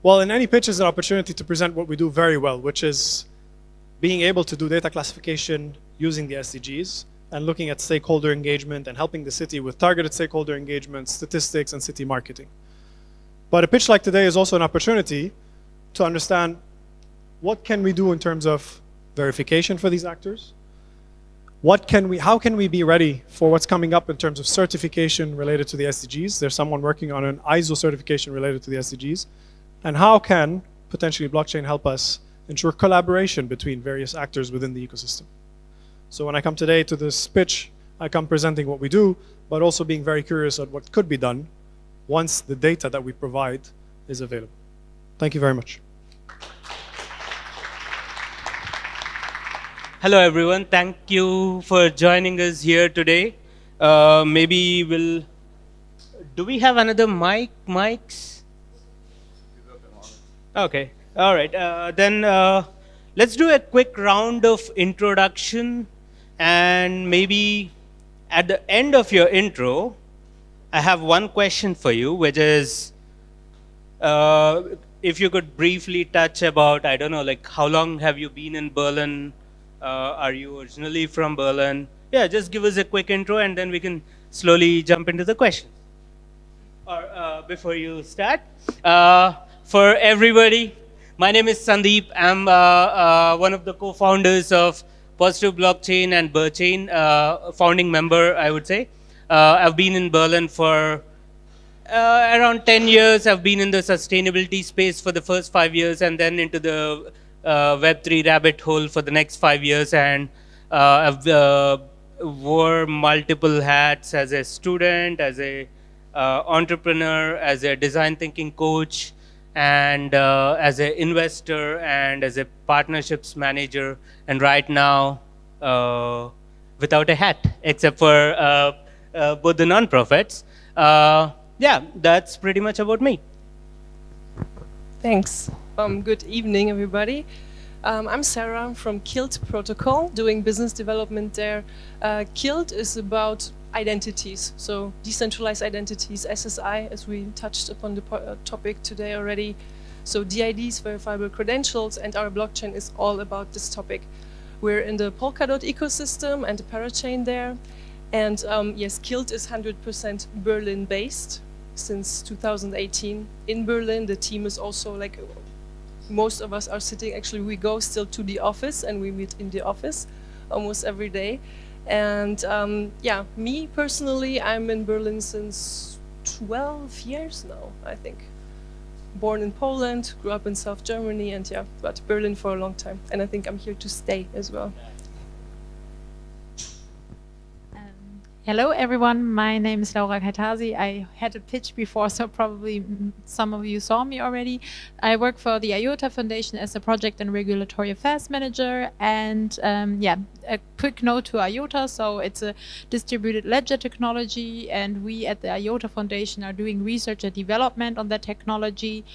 Well, in any pitch is an opportunity to present what we do very well, which is being able to do data classification using the SDGs and looking at stakeholder engagement and helping the city with targeted stakeholder engagement, statistics, and city marketing. But a pitch like today is also an opportunity to understand what can we do in terms of verification for these actors. How can we be ready for what's coming up in terms of certification related to the SDGs? There's someone working on an ISO certification related to the SDGs. And how can potentially blockchain help us ensure collaboration between various actors within the ecosystem? So when I come today to this pitch, I come presenting what we do, but also being very curious at what could be done once the data that we provide is available. Thank you very much. Hello, everyone. Thank you for joining us here today. Maybe we'll... Do we have another mics? Okay. All right. Then let's do a quick round of introduction. And maybe at the end of your intro, I have one question for you, which is if you could briefly touch about, I don't know, like how long have you been in Berlin? Are you originally from Berlin? Yeah, just give us a quick intro and then we can slowly jump into the questions. Or before you start, for everybody, my name is Sandeep. I'm one of the co-founders of Positive Blockchain and BerChain, founding member, I would say. I've been in Berlin for around 10 years. I've been in the sustainability space for the first 5 years and then into the Web3 rabbit hole for the next 5 years. And I've wore multiple hats as a student, as a entrepreneur, as a design thinking coach, and as an investor and as a partnerships manager. And right now, without a hat, except for both the non-profits. Yeah, that's pretty much about me. Thanks. Good evening, everybody. I'm Sarah from Kilt Protocol, doing business development there. Kilt is about identities, so decentralized identities, SSI, as we touched upon the topic today already. So DIDs, verifiable credentials, and our blockchain is all about this topic. We're in the Polkadot ecosystem and the parachain there. And yes, Kilt is 100% Berlin-based since 2018. In Berlin, the team is also like, most of us are sitting, actually we go still to the office and we meet in the office almost every day. And yeah, me personally, I'm in Berlin since 12 years now, I think. Born in Poland, grew up in South Germany, and yeah, but Berlin for a long time. And I think I'm here to stay as well. Hello everyone, my name is Laura Kajtazi. I had a pitch before, so probably some of you saw me already. I work for the IOTA Foundation as a Project and Regulatory Affairs Manager, and yeah, a quick note to IOTA. So it's a distributed ledger technology, and we at the IOTA Foundation are doing research and development on that technology.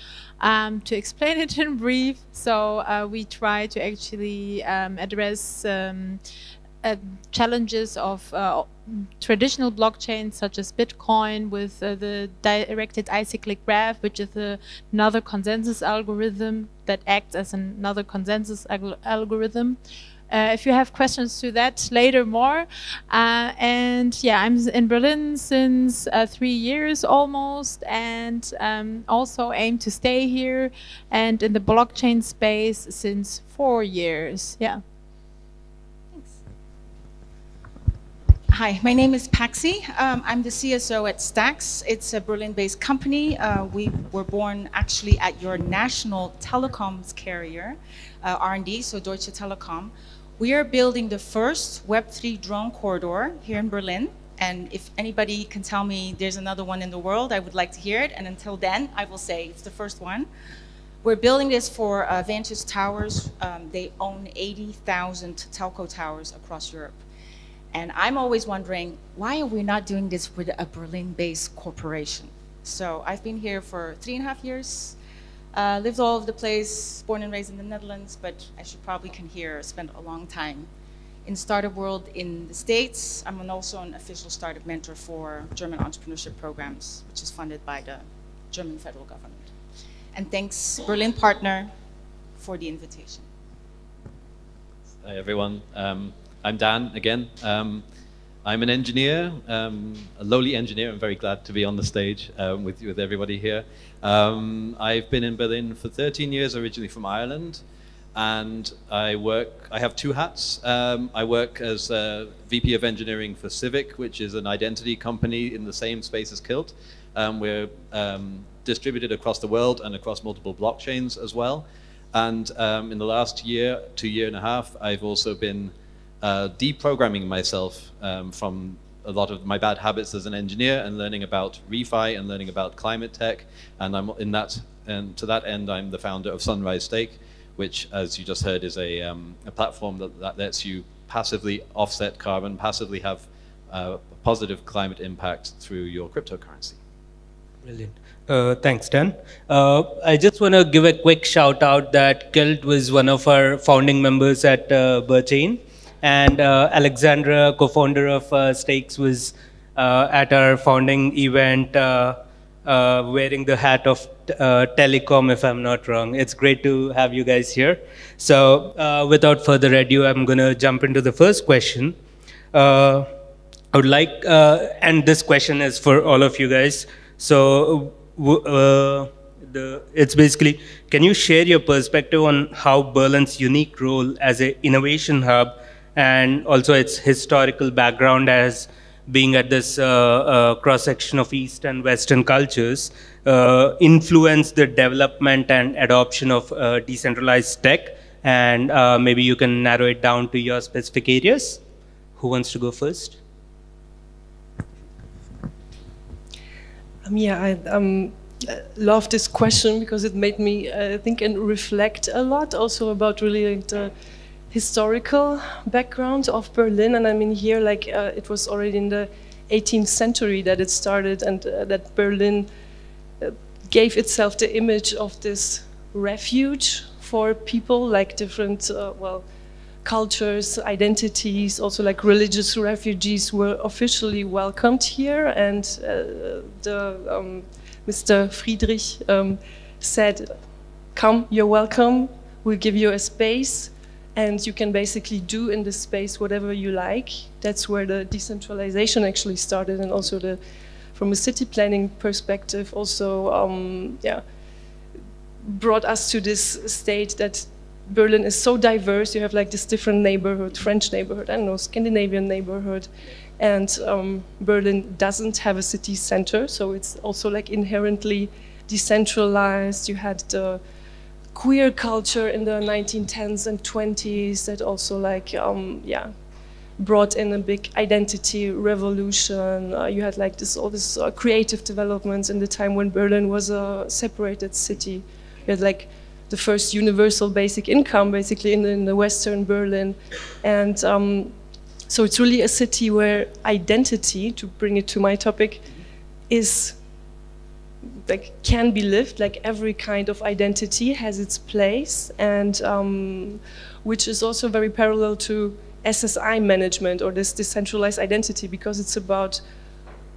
To explain it in brief, so we try to actually address challenges of traditional blockchains such as Bitcoin with the directed acyclic graph, which is another consensus algorithm that acts as another consensus algorithm. If you have questions to that later more. And yeah, I'm in Berlin since 3 years almost, and also aim to stay here, and in the blockchain space since 4 years. Yeah. Hi, my name is Paxi. I'm the CSO at Stax. It's a Berlin-based company. We were born actually at your national telecoms carrier, R&D, so Deutsche Telekom. We are building the first Web3 drone corridor here in Berlin. And if anybody can tell me there's another one in the world, I would like to hear it. And until then, I will say it's the first one. We're building this for Vantage Towers. They own 80,000 telco towers across Europe. And I'm always wondering, why are we not doing this with a Berlin-based corporation? So I've been here for 3.5 years, lived all over the place, born and raised in the Netherlands, but as you probably can hear, spent a long time in startup world in the States. I'm also an official startup mentor for German entrepreneurship programs, which is funded by the German federal government. And thanks, Berlin Partner, for the invitation. Hi, everyone. I'm Dan again. I'm an engineer, a lowly engineer. I'm very glad to be on the stage with everybody here. I've been in Berlin for 13 years, originally from Ireland, and I have 2 hats. I work as VP of Engineering for Civic, which is an identity company in the same space as Kilt. We're distributed across the world and across multiple blockchains as well. And in the last year, 2.5 years, I've also been deprogramming myself from a lot of my bad habits as an engineer and learning about refi and learning about climate tech. And I'm in that, and to that end, I'm the founder of Sunrise Stake, which, as you just heard, is a platform that lets you passively offset carbon, passively have a positive climate impact through your cryptocurrency. Brilliant. Thanks, Dan. I just want to give a quick shout out that Kilt was one of our founding members at BerChain. And Alexandra, co-founder of Stakes, was at our founding event wearing the hat of telecom, if I'm not wrong. It's great to have you guys here. So without further ado, I'm going to jump into the first question. I would like, and this question is for all of you guys. So it's basically, can you share your perspective on how Berlin's unique role as an innovation hub and also its historical background as being at this cross-section of East and Western cultures influence the development and adoption of decentralized tech? And maybe you can narrow it down to your specific areas. Who wants to go first? Yeah, I love this question because it made me think and reflect a lot also about really like the historical background of Berlin. And I mean here, like it was already in the 18th century that it started, and that Berlin gave itself the image of this refuge for people, like different, well, cultures, identities, also like religious refugees were officially welcomed here. And Mr. Friedrich said, come, you're welcome, we'll give you a space, and you can basically do in this space whatever you like. That's where the decentralization actually started, and also from a city planning perspective also yeah, brought us to this state that Berlin is so diverse. You have like this different neighborhood, French neighborhood, I don't know, Scandinavian neighborhood, and Berlin doesn't have a city center, so it's also like inherently decentralized. You had the queer culture in the 1910s and 20s that also like, yeah, brought in a big identity revolution. You had like all this creative developments in the time when Berlin was a separated city. You had like the first universal basic income basically in the Western Berlin. And so it's really a city where identity, to bring it to my topic, is like can be lived. Like every kind of identity has its place, and which is also very parallel to SSI management, or this decentralized identity, because it's about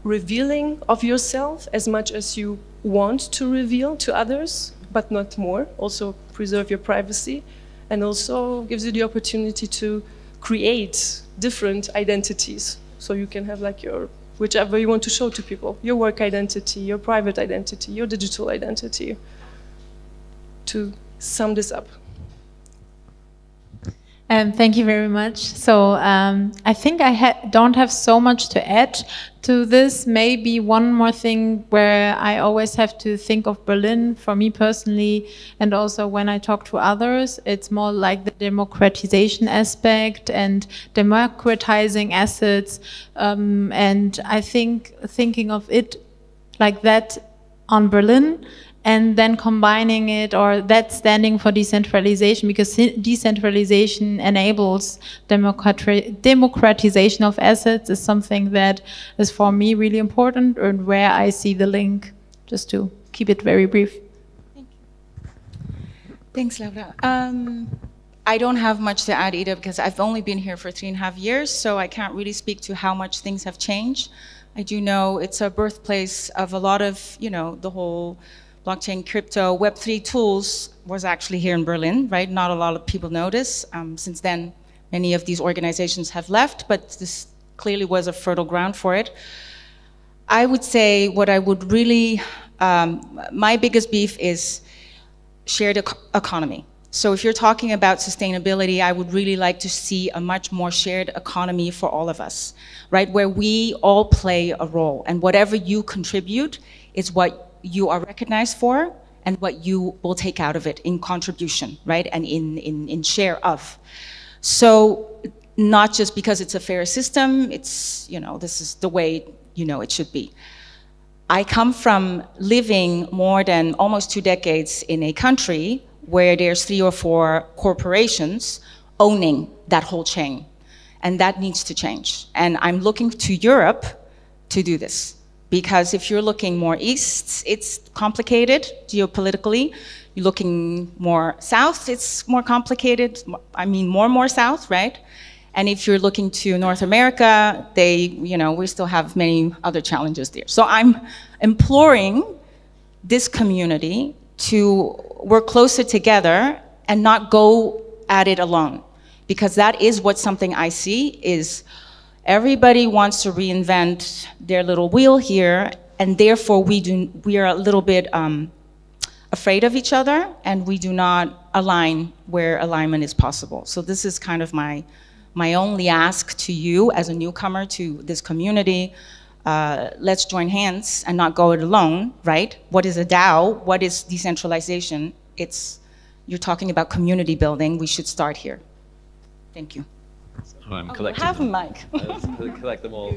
revealing of yourself as much as you want to reveal to others, but not more. Also preserve your privacy, and also gives you the opportunity to create different identities. So you can have like your, whichever you want to show to people, your work identity, your private identity, your digital identity, to sum this up. Thank you very much. So I think I don't have so much to add to this. Maybe one more thing where I always have to think of Berlin for me personally, and also when I talk to others, it's more like the democratization aspect and democratizing assets. And I think thinking of it like that on Berlin, and then combining it, or that standing for decentralization, because decentralization enables democratization of assets, is something that is for me really important, and where I see the link, just to keep it very brief. Thank you. Thanks, Laura. I don't have much to add either, because I've only been here for 3.5 years, so I can't really speak to how much things have changed. I do know it's a birthplace of a lot of, you know, the whole blockchain, crypto, Web3 tools was actually here in Berlin, right? Not a lot of people know this. Since then, many of these organizations have left, but this clearly was a fertile ground for it. I would say what I would really, my biggest beef is shared economy. So if you're talking about sustainability, I would really like to see a much more shared economy for all of us, right? Where we all play a role, and whatever you contribute is what you are recognized for, and what you will take out of it in contribution, right? And in share of. So not just because it's a fair system, it's, you know, this is the way, you know, it should be. I come from living more than almost 2 decades in a country where there's 3 or 4 corporations owning that whole chain. And that needs to change. And I'm looking to Europe to do this. Because if you're looking more east, it's complicated geopolitically. You're looking more south, it's more complicated. I mean, more south, right? And if you're looking to North America, you know, we still have many other challenges there. So I'm imploring this community to work closer together and not go at it alone. Because that is what something I see is, everybody wants to reinvent their little wheel here, and therefore we are a little bit afraid of each other, and we do not align where alignment is possible. So this is kind of my only ask to you as a newcomer to this community. Let's join hands and not go it alone, right? What is a DAO? What is decentralization? You're talking about community building. We should start here. Thank you. Oh, I'm collecting half a mic. Collect them all.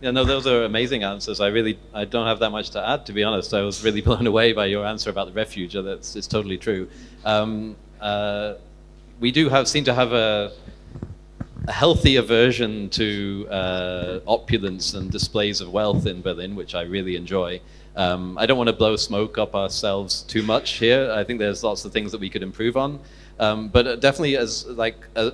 Yeah, no, those are amazing answers. I don't have that much to add, to be honest. I was really blown away by your answer about the refuge. It's totally true. We do seem to have a healthy aversion to opulence and displays of wealth in Berlin, which I really enjoy. I don't want to blow smoke up ourselves too much here. I think there's lots of things that we could improve on. But definitely, as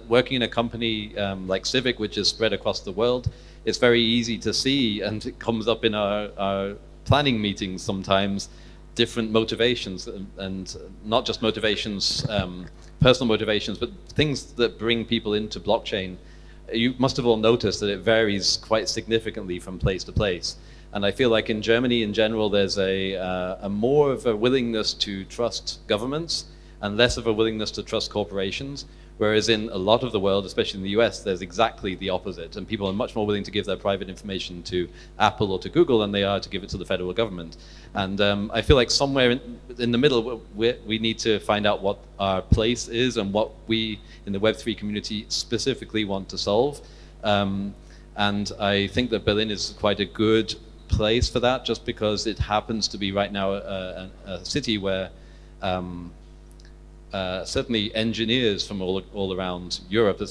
working in a company like Civic, which is spread across the world, it's very easy to see, and it comes up in our planning meetings sometimes, different motivations, and not just motivations, personal motivations, but things that bring people into blockchain. You must have all noticed that it varies quite significantly from place to place. And I feel like in Germany in general, there's a more of a willingness to trust governments and less of a willingness to trust corporations, Whereas in a lot of the world, especially in the US, there's exactly the opposite. And people are much more willing to give their private information to Apple or to Google than they are to give it to the federal government. And I feel like somewhere in the middle, we need to find out what our place is and what we in the Web3 community specifically want to solve. And I think that Berlin is quite a good place for that, just because it happens to be right now a city where certainly engineers from all around Europe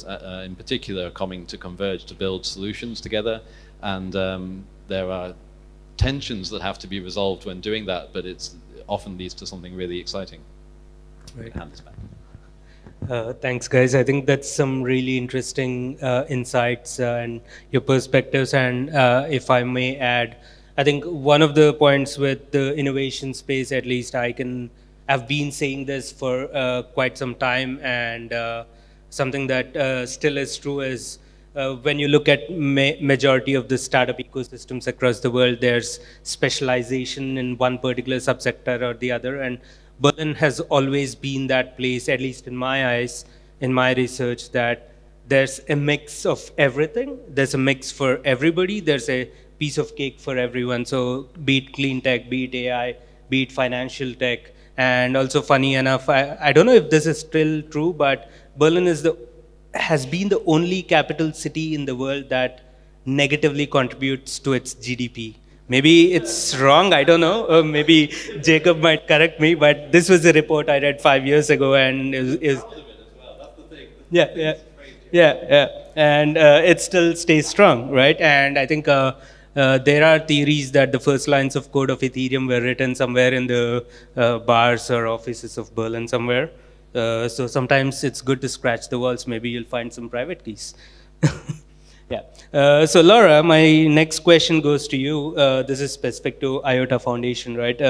in particular are coming to converge to build solutions together, and there are tensions that have to be resolved when doing that, but it often leads to something really exciting. Right. Hand this back. Thanks, guys. I think that's some really interesting insights and your perspectives. And if I may add, I think one of the points with the innovation space, at least I've been saying this for quite some time, and something that still is true is when you look at majority of the startup ecosystems across the world, there's specialization in one particular subsector or the other, and Berlin has always been that place, at least in my eyes, in my research, that there's a mix of everything. There's a mix for everybody. There's a piece of cake for everyone. So be it clean tech, be it AI, be it financial tech. And also, funny enough, I don't know if this is still true, but Berlin has been the only capital city in the world that negatively contributes to its GDP. Maybe it's wrong, I don't know. Maybe Jacob might correct me, but this was a report I read 5 years ago, and and it still stays strong, right? And I think there are theories that the first lines of code of Ethereum were written somewhere in the bars or offices of Berlin somewhere. So sometimes it's good to scratch the walls. Maybe you'll find some private keys. Yeah. So Laura, my next question goes to you. This is specific to IOTA Foundation, right?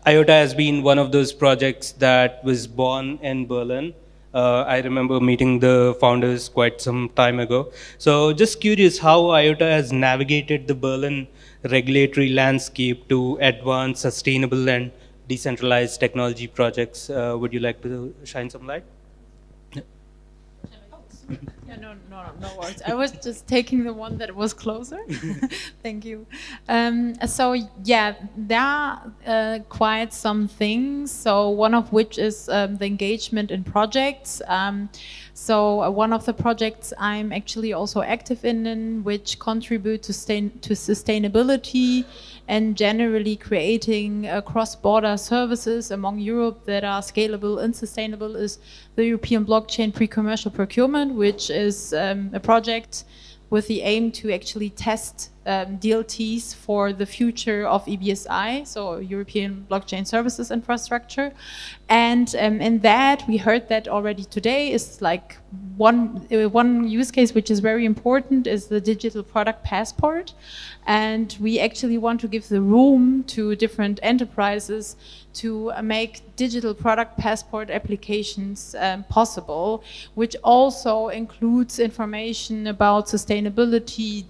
IOTA has been one of those projects that was born in Berlin. I remember meeting the founders quite some time ago. So just curious how IOTA has navigated the Berlin regulatory landscape to advance sustainable and decentralized technology projects. Would you like to shine some light? Yeah, no worries. I was just taking the one that was closer. Thank you. So yeah, there are quite some things. So one of which is the engagement in projects. So one of the projects I'm actually also active in which contribute to sustainability and generally creating cross-border services among Europe that are scalable and sustainable is the European Blockchain Pre-Commercial Procurement, which is a project with the aim to actually test DLTs for the future of EBSI, so European Blockchain Services Infrastructure. And in that, we heard that already today is like one use case which is very important is the digital product passport. And we actually want to give the room to different enterprises to make digital product passport applications possible, which also includes information about sustainability,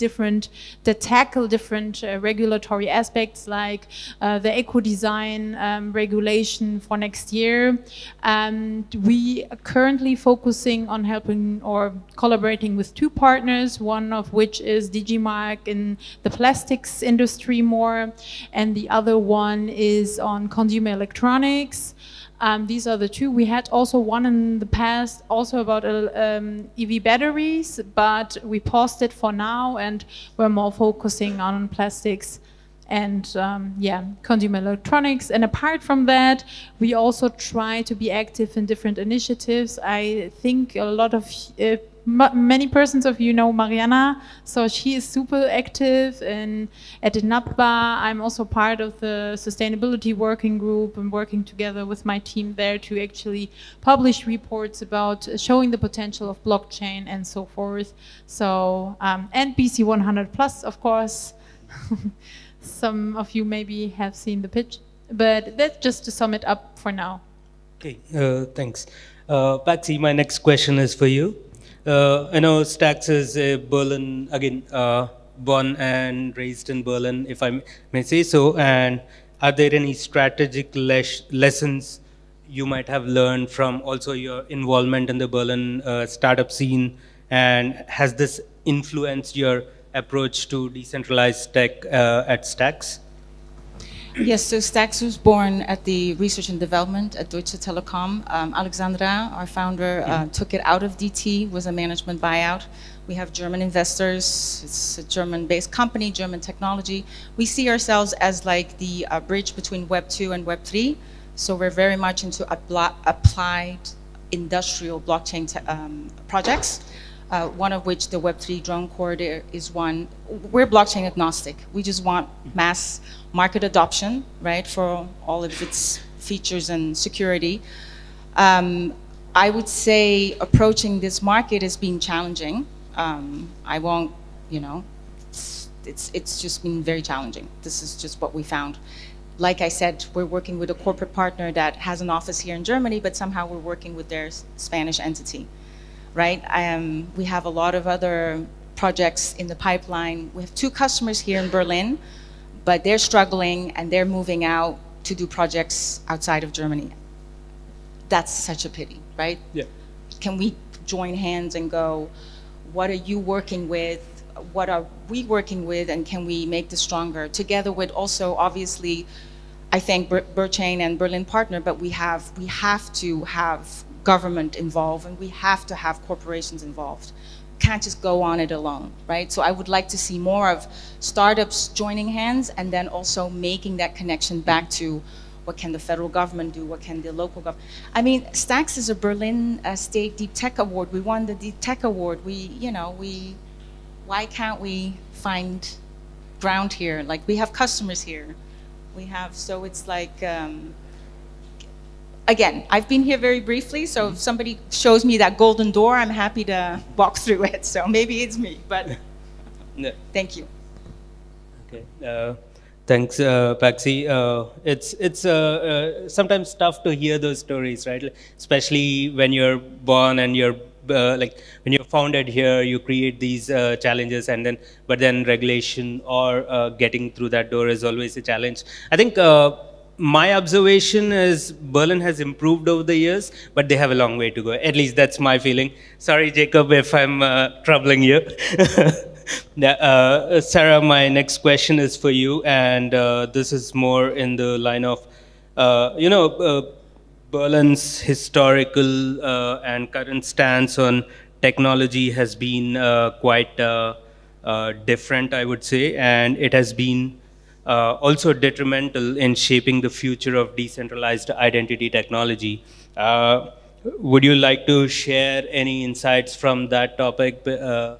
that tackle different regulatory aspects like the eco-design regulation for next year. And we are currently focusing on helping or collaborating with 2 partners, one of which is DG Mark in the plastics industry more, and the other one is on consumer electronics. These are the 2. We had also one in the past also about EV batteries, but we paused it for now and we're more focusing on plastics and yeah, consumer electronics. And apart from that, we also try to be active in different initiatives. I think a lot of many persons of you know Mariana, so she is super active at NAPBA. I'm also part of the sustainability working group and working together with my team there to actually publish reports about showing the potential of blockchain and so forth. So and BC 100 plus, of course. Some of you maybe have seen the pitch, but that's just to sum it up for now. Okay, thanks. Patsy, my next question is for you. I know Stacks is Berlin, again, born and raised in Berlin, if I may say so. And are there any strategic lessons you might have learned from also your involvement in the Berlin startup scene, and has this influenced your approach to decentralized tech at Stacks? Yes, so Stacks was born at the research and development at Deutsche Telekom. Alexandra, our founder, took it out of DT, was a management buyout. We have German investors. It's a German-based company, German technology. We see ourselves as like the bridge between Web 2 and Web 3. So we're very much into applied industrial blockchain projects. One of which the Web3 drone corridor is one. We're blockchain agnostic. We just want mass market adoption, right, for all of its features and security. I would say approaching this market has been challenging. I won't, you know, it's just been very challenging. This is just what we found. Like I said, we're working with a corporate partner that has an office here in Germany, but somehow we're working with their Spanish entity. Right? We have a lot of other projects in the pipeline. We have 2 customers here in Berlin, but they're struggling and they're moving out to do projects outside of Germany. That's such a pity, right? Yeah. Can we join hands and go, what are you working with? What are we working with? And can we make this stronger? Together with also, obviously, I think BerChain and Berlin partner, but we have to have government involved, and we have to have corporations involved. Can't just go on it alone, right? So I would like to see more of startups joining hands, and then also making that connection back to what can the federal government do, what can the local government. I mean, Stacks is a Berlin State Deep Tech Award. We won the Deep Tech Award. Why can't we find ground here? Like, we have customers here. So it's like, again, I've been here very briefly, so if somebody shows me that golden door, I'm happy to walk through it. So maybe it's me, but thank you. Okay, thanks, Paxi. It's sometimes tough to hear those stories, right? Especially when you're born and you're like when you're founded here, you create these challenges, and but then regulation or getting through that door is always a challenge. I think. My observation is Berlin has improved over the years, but they have a long way to go. At least that's my feeling. Sorry, Jacob, if I'm troubling you. Sarah, my next question is for you, and this is more in the line of, Berlin's historical and current stance on technology has been quite different, I would say, and it has been also detrimental in shaping the future of decentralized identity technology. Would you like to share any insights from that topic? Yeah.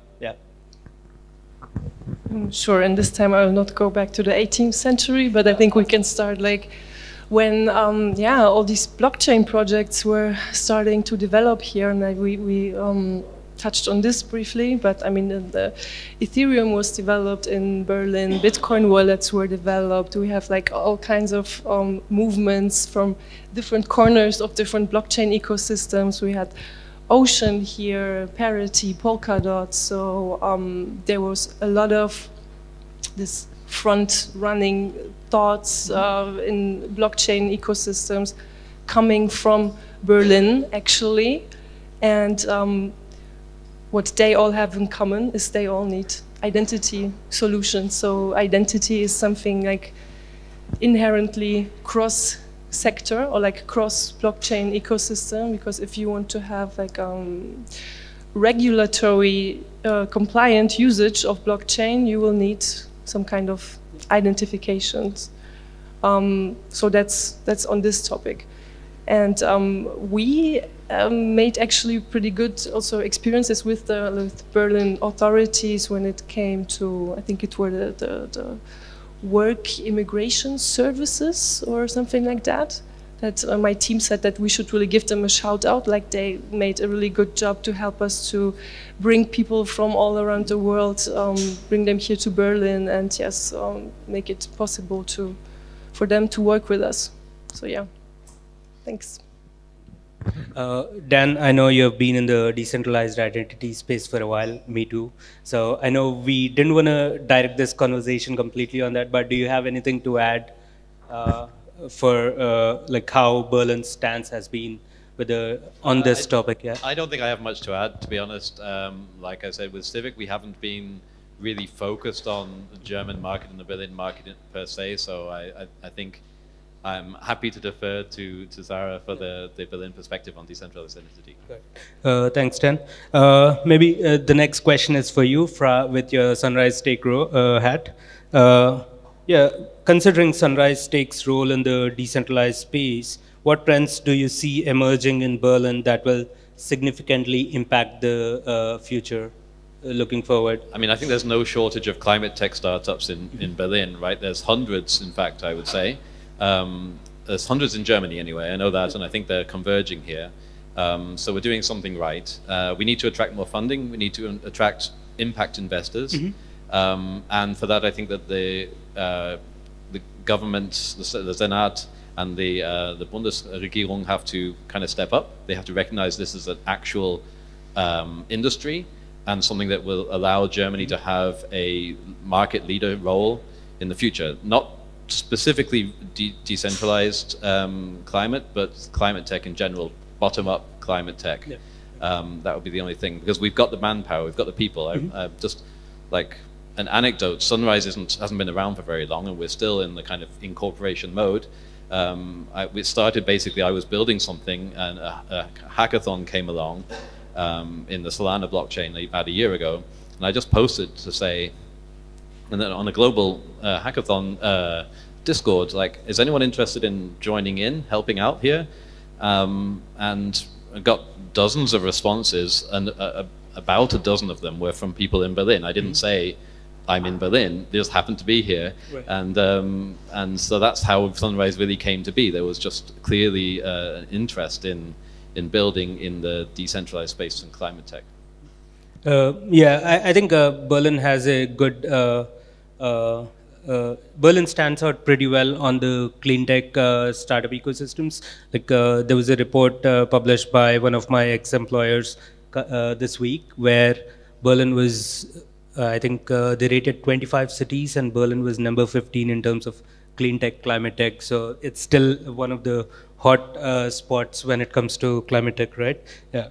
Sure, and this time I will not go back to the 18th century, but I think we can start like when, all these blockchain projects were starting to develop here, and we touched on this briefly, but I mean, the Ethereum was developed in Berlin, Bitcoin wallets were developed, we have like all kinds of movements from different corners of different blockchain ecosystems. We had Ocean here, Parity, Polkadot, so there was a lot of this front-running thoughts in blockchain ecosystems coming from Berlin, actually, and what they all have in common is they all need identity solutions. So identity is something like inherently cross-sector or like cross-blockchain ecosystem, because if you want to have like regulatory compliant usage of blockchain, you will need some kind of identifications. So that's on this topic. And we made actually pretty good also experiences with the Berlin authorities when it came to, I think it were the work immigration services or something like that. That my team said that we should really give them a shout out, like they made a really good job to help us to bring people from all around the world, bring them here to Berlin, and yes, make it possible for them to work with us. So yeah. Thanks. Dan, I know you've been in the decentralized identity space for a while, me too. So I know we didn't want to direct this conversation completely on that, but do you have anything to add for like how Berlin's stance has been with on this topic. Yeah. I don't think I have much to add, to be honest. Like I said, with Civic, we haven't been really focused on the German market and the Berlin market per se. So I think I'm happy to defer to Sarah for the Berlin perspective on decentralized identity. Thanks, Dan. Maybe the next question is for you, with your Sunrise Stake hat. Yeah, considering Sunrise Stake's role in the decentralized space, what trends do you see emerging in Berlin that will significantly impact the future looking forward? I mean, I think there's no shortage of climate tech startups in Berlin, right? There's hundreds, in fact, I would say. There's hundreds in Germany anyway, I know that, and I think they're converging here. So we're doing something right. We need to attract more funding. We need to attract impact investors. And for that, I think that the government, the Senat, and the Bundesregierung have to kind of step up. They have to recognize this as an actual industry and something that will allow Germany to have a market leader role in the future. Not specifically decentralized climate, but climate tech in general, bottom-up climate tech. Yeah. That would be the only thing, because we've got the manpower, we've got the people. Just like an anecdote, Sunrise hasn't been around for very long, and we're still in the kind of incorporation mode. We started basically, I was building something, and a hackathon came along in the Solana blockchain about a year ago, and I just posted to say, and then on a global hackathon Discord, like, is anyone interested in joining in, helping out here? And I got dozens of responses, and about a dozen of them were from people in Berlin. I didn't say I'm in Berlin; they just happened to be here, right. And so that's how Sunrise really came to be. There was just clearly an interest in building in the decentralized space and climate tech. Yeah, I think Berlin has a good. Berlin stands out pretty well on the clean tech startup ecosystems. Like there was a report published by one of my ex-employers this week, where Berlin was, I think they rated 25 cities, and Berlin was number 15 in terms of clean tech, climate tech. So it's still one of the hot spots when it comes to climate tech, right? Yeah.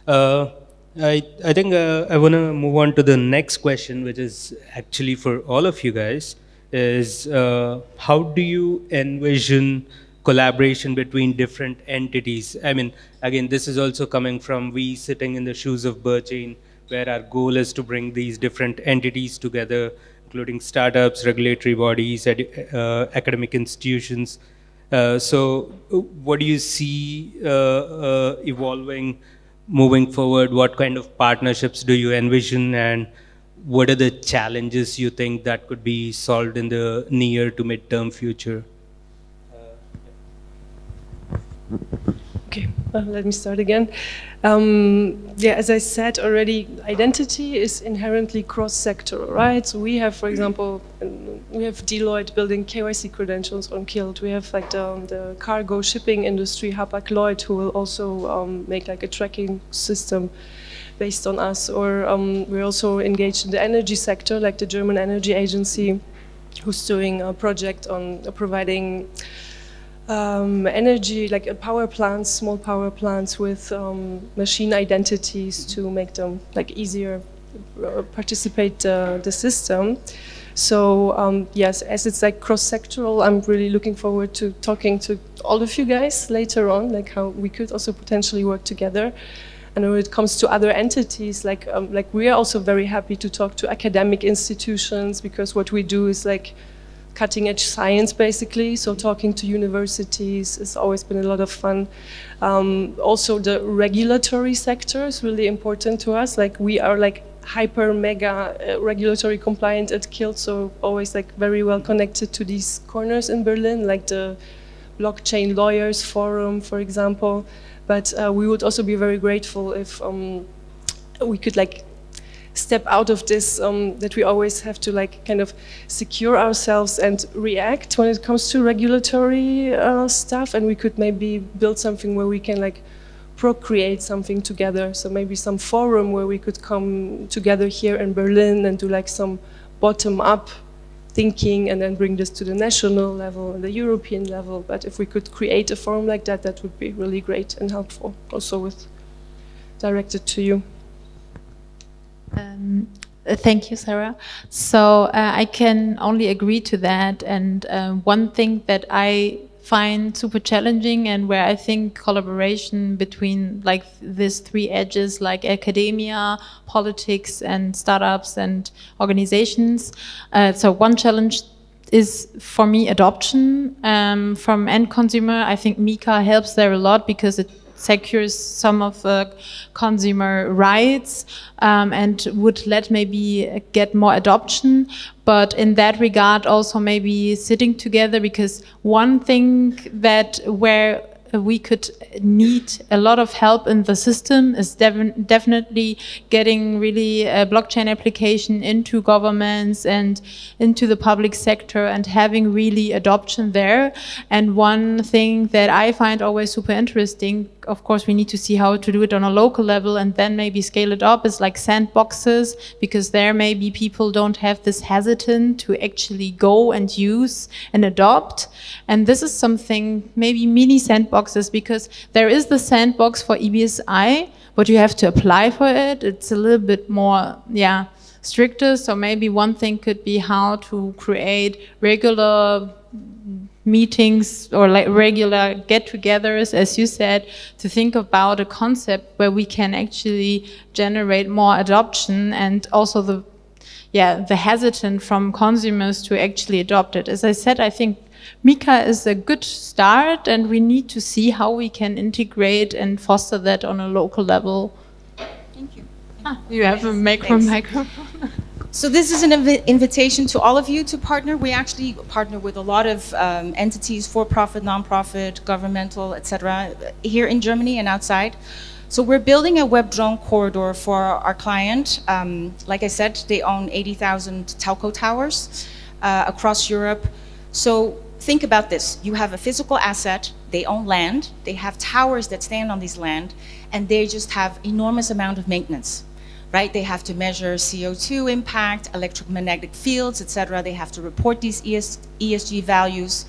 I think I want to move on to the next question, which is actually for all of you guys, is how do you envision collaboration between different entities? I mean, again, this is also coming from we sitting in the shoes of BerChain, where our goal is to bring these different entities together, including startups, regulatory bodies, academic institutions. So what do you see evolving moving forward? What kind of partnerships do you envision, and what are the challenges you think that could be solved in the near to mid-term future? Okay, let me start again. Yeah, as I said already, identity is inherently cross-sectoral, right? So we have, for example, we have Deloitte building KYC credentials on Kilt. We have like the cargo shipping industry, Hapag-Lloyd, who will also make like a tracking system based on us. Or we're also engaged in the energy sector, like the German Energy Agency, who's doing a project on providing energy, like power plants, small power plants with machine identities to make them like easier participate the system. So yes, as it's like cross-sectoral, I'm really looking forward to talking to all of you guys later on, like how we could also potentially work together. And when it comes to other entities, like we are also very happy to talk to academic institutions, because what we do is like cutting-edge science, basically. So talking to universities has always been a lot of fun. Also, the regulatory sector is really important to us. Like we are like hyper mega regulatory compliant at Kilt, so always like very well connected to these corners in Berlin, like the blockchain lawyers forum, for example. But we would also be very grateful if we could like step out of this, that we always have to like kind of secure ourselves and react when it comes to regulatory stuff, and we could maybe build something where we can like procreate something together. So maybe some forum where we could come together here in Berlin and do like some bottom-up thinking and then bring this to the national level and the European level. But if we could create a forum like that, that would be really great and helpful, also with directed to you. Thank you, Sarah. So I can only agree to that. And one thing that I find super challenging and where I think collaboration between like these three edges, like academia, politics, and startups and organizations. So one challenge is for me adoption from end consumer. I think Mika helps there a lot because it secures some of the consumer rights and would let maybe get more adoption. But in that regard, also maybe sitting together, because one thing that where we could need a lot of help in the system is definitely getting really a blockchain application into governments and into the public sector and having really adoption there. And one thing that I find always super interesting, of course we need to see how to do it on a local level and then maybe scale it up, is like sandboxes, because there maybe people don't have this hesitant to actually go and use and adopt. And this is something, maybe mini sandboxes, because there is the sandbox for EBSI, but you have to apply for it. It's a little bit more, yeah, stricter. So maybe one thing could be how to create regular meetings or like regular get-togethers, as you said, to think about a concept where we can actually generate more adoption and also the hesitant from consumers to actually adopt it. As I said, I think Mika is a good start, and we need to see how we can integrate and foster that on a local level. Thank you. You have a microphone. So this is an invitation to all of you to partner. We actually partner with a lot of entities, for-profit, non-profit, governmental, etc., here in Germany and outside. So we're building a web drone corridor for our client. Like I said, they own 80,000 telco towers across Europe. So think about this. You have a physical asset, they own land, they have towers that stand on this land, and they just have enormous amount of maintenance, right? They have to measure CO2 impact, electromagnetic fields, etc. They have to report these ESG values.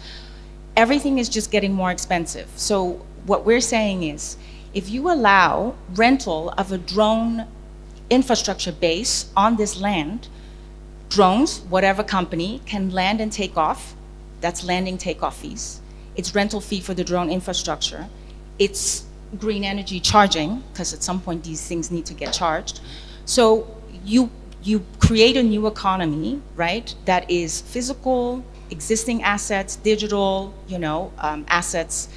Everything is just getting more expensive. So what we're saying is, if you allow rental of a drone infrastructure base on this land, drones, whatever company, can land and take off. That's landing takeoff fees. It's rental fee for the drone infrastructure. It's green energy charging, because at some point these things need to get charged. So you create a new economy, right, that is physical, existing assets, digital, assets.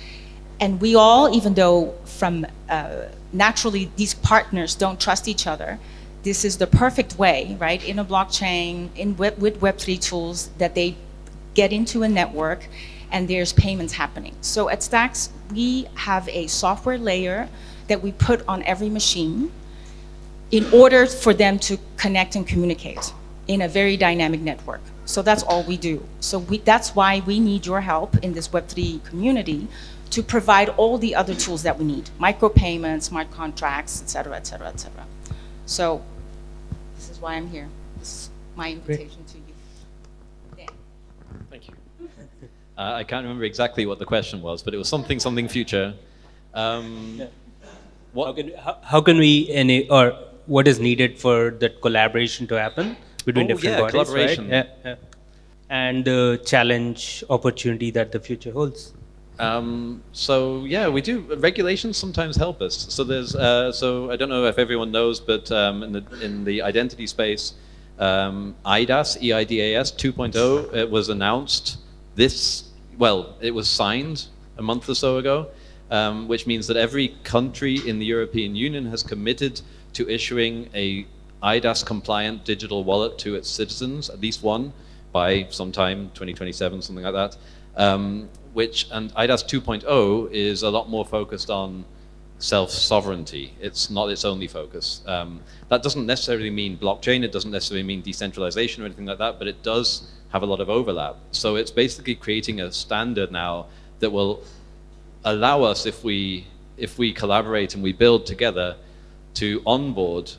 And we all, even though from naturally these partners don't trust each other, this is the perfect way, right, in a blockchain, with Web3 tools, that they get into a network and there's payments happening. So at Stacks, we have a software layer that we put on every machine in order for them to connect and communicate in a very dynamic network. So that's all we do. So that's why we need your help in this Web3 community to provide all the other tools that we need, micropayments, smart contracts, et cetera, et cetera, et cetera. So this is why I'm here. This is my invitation to you. Thank you. I can't remember exactly what the question was, but it was something future. How can we, or what is needed for that collaboration to happen between different bodies, collaboration. Right? Yeah. And the challenge, opportunity that the future holds? So yeah, we do. Regulations sometimes help us. So there's, so I don't know if everyone knows, but in the identity space, EIDAS, E-I-D-A-S 2.0, it was announced it was signed a month or so ago, which means that every country in the European Union has committed to issuing a EIDAS compliant digital wallet to its citizens, at least one, by sometime 2027, something like that. And EIDAS 2.0 is a lot more focused on self-sovereignty. It's not its only focus. That doesn't necessarily mean blockchain, it doesn't necessarily mean decentralization or anything like that, but it does have a lot of overlap. So it's basically creating a standard now that will allow us, if we collaborate and we build together, to onboard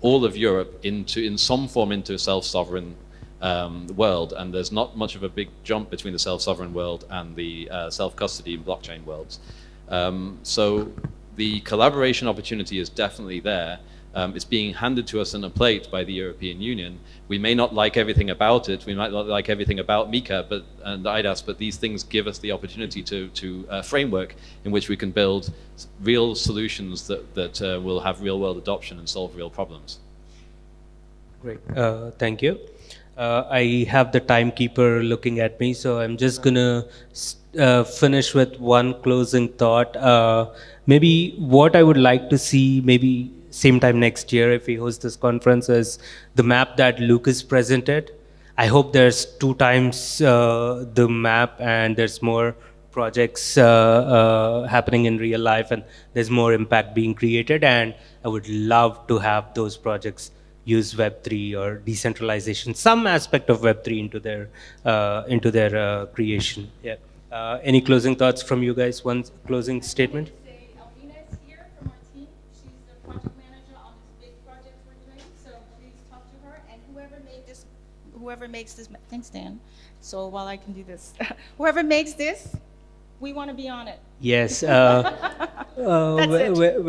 all of Europe in some form into a self-sovereign world, and there's not much of a big jump between the self-sovereign world and the self-custody and blockchain worlds. So the collaboration opportunity is definitely there. It's being handed to us on a plate by the European Union. We may not like everything about it. We might not like everything about Mika and IDAS, but these things give us the opportunity to framework in which we can build real solutions that will have real-world adoption and solve real problems. Great, thank you. I have the timekeeper looking at me, so I'm just gonna finish with one closing thought. Maybe what I would like to see, maybe same time next year if we host this conference, is the map that Lucas presented. I hope there's 2 times the map and there's more projects happening in real life and there's more impact being created, and I would love to have those projects use Web3 or decentralization, some aspect of Web3 into their creation. Yeah. Any closing thoughts from you guys? One closing statement? Whoever makes this, thanks Dan. So while I can do this, whoever makes this, we want to be on it. Yes.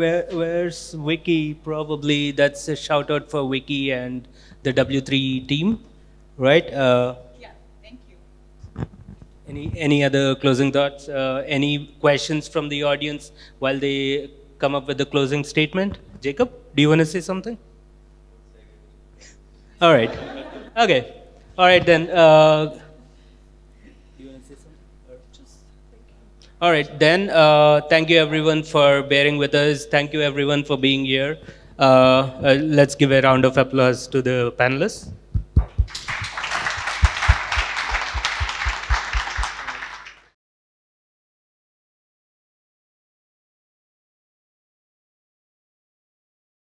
Where's Wiki? Probably that's a shout out for Wiki and the W3 team, right? Yeah, thank you. Any other closing thoughts? Any questions from the audience while they come up with the closing statement? Jacob, do you want to say something? All right. Okay. All right then. Do you want to say something? Or just all right then. Thank you everyone for bearing with us. Thank you everyone for being here. Let's give a round of applause to the panelists.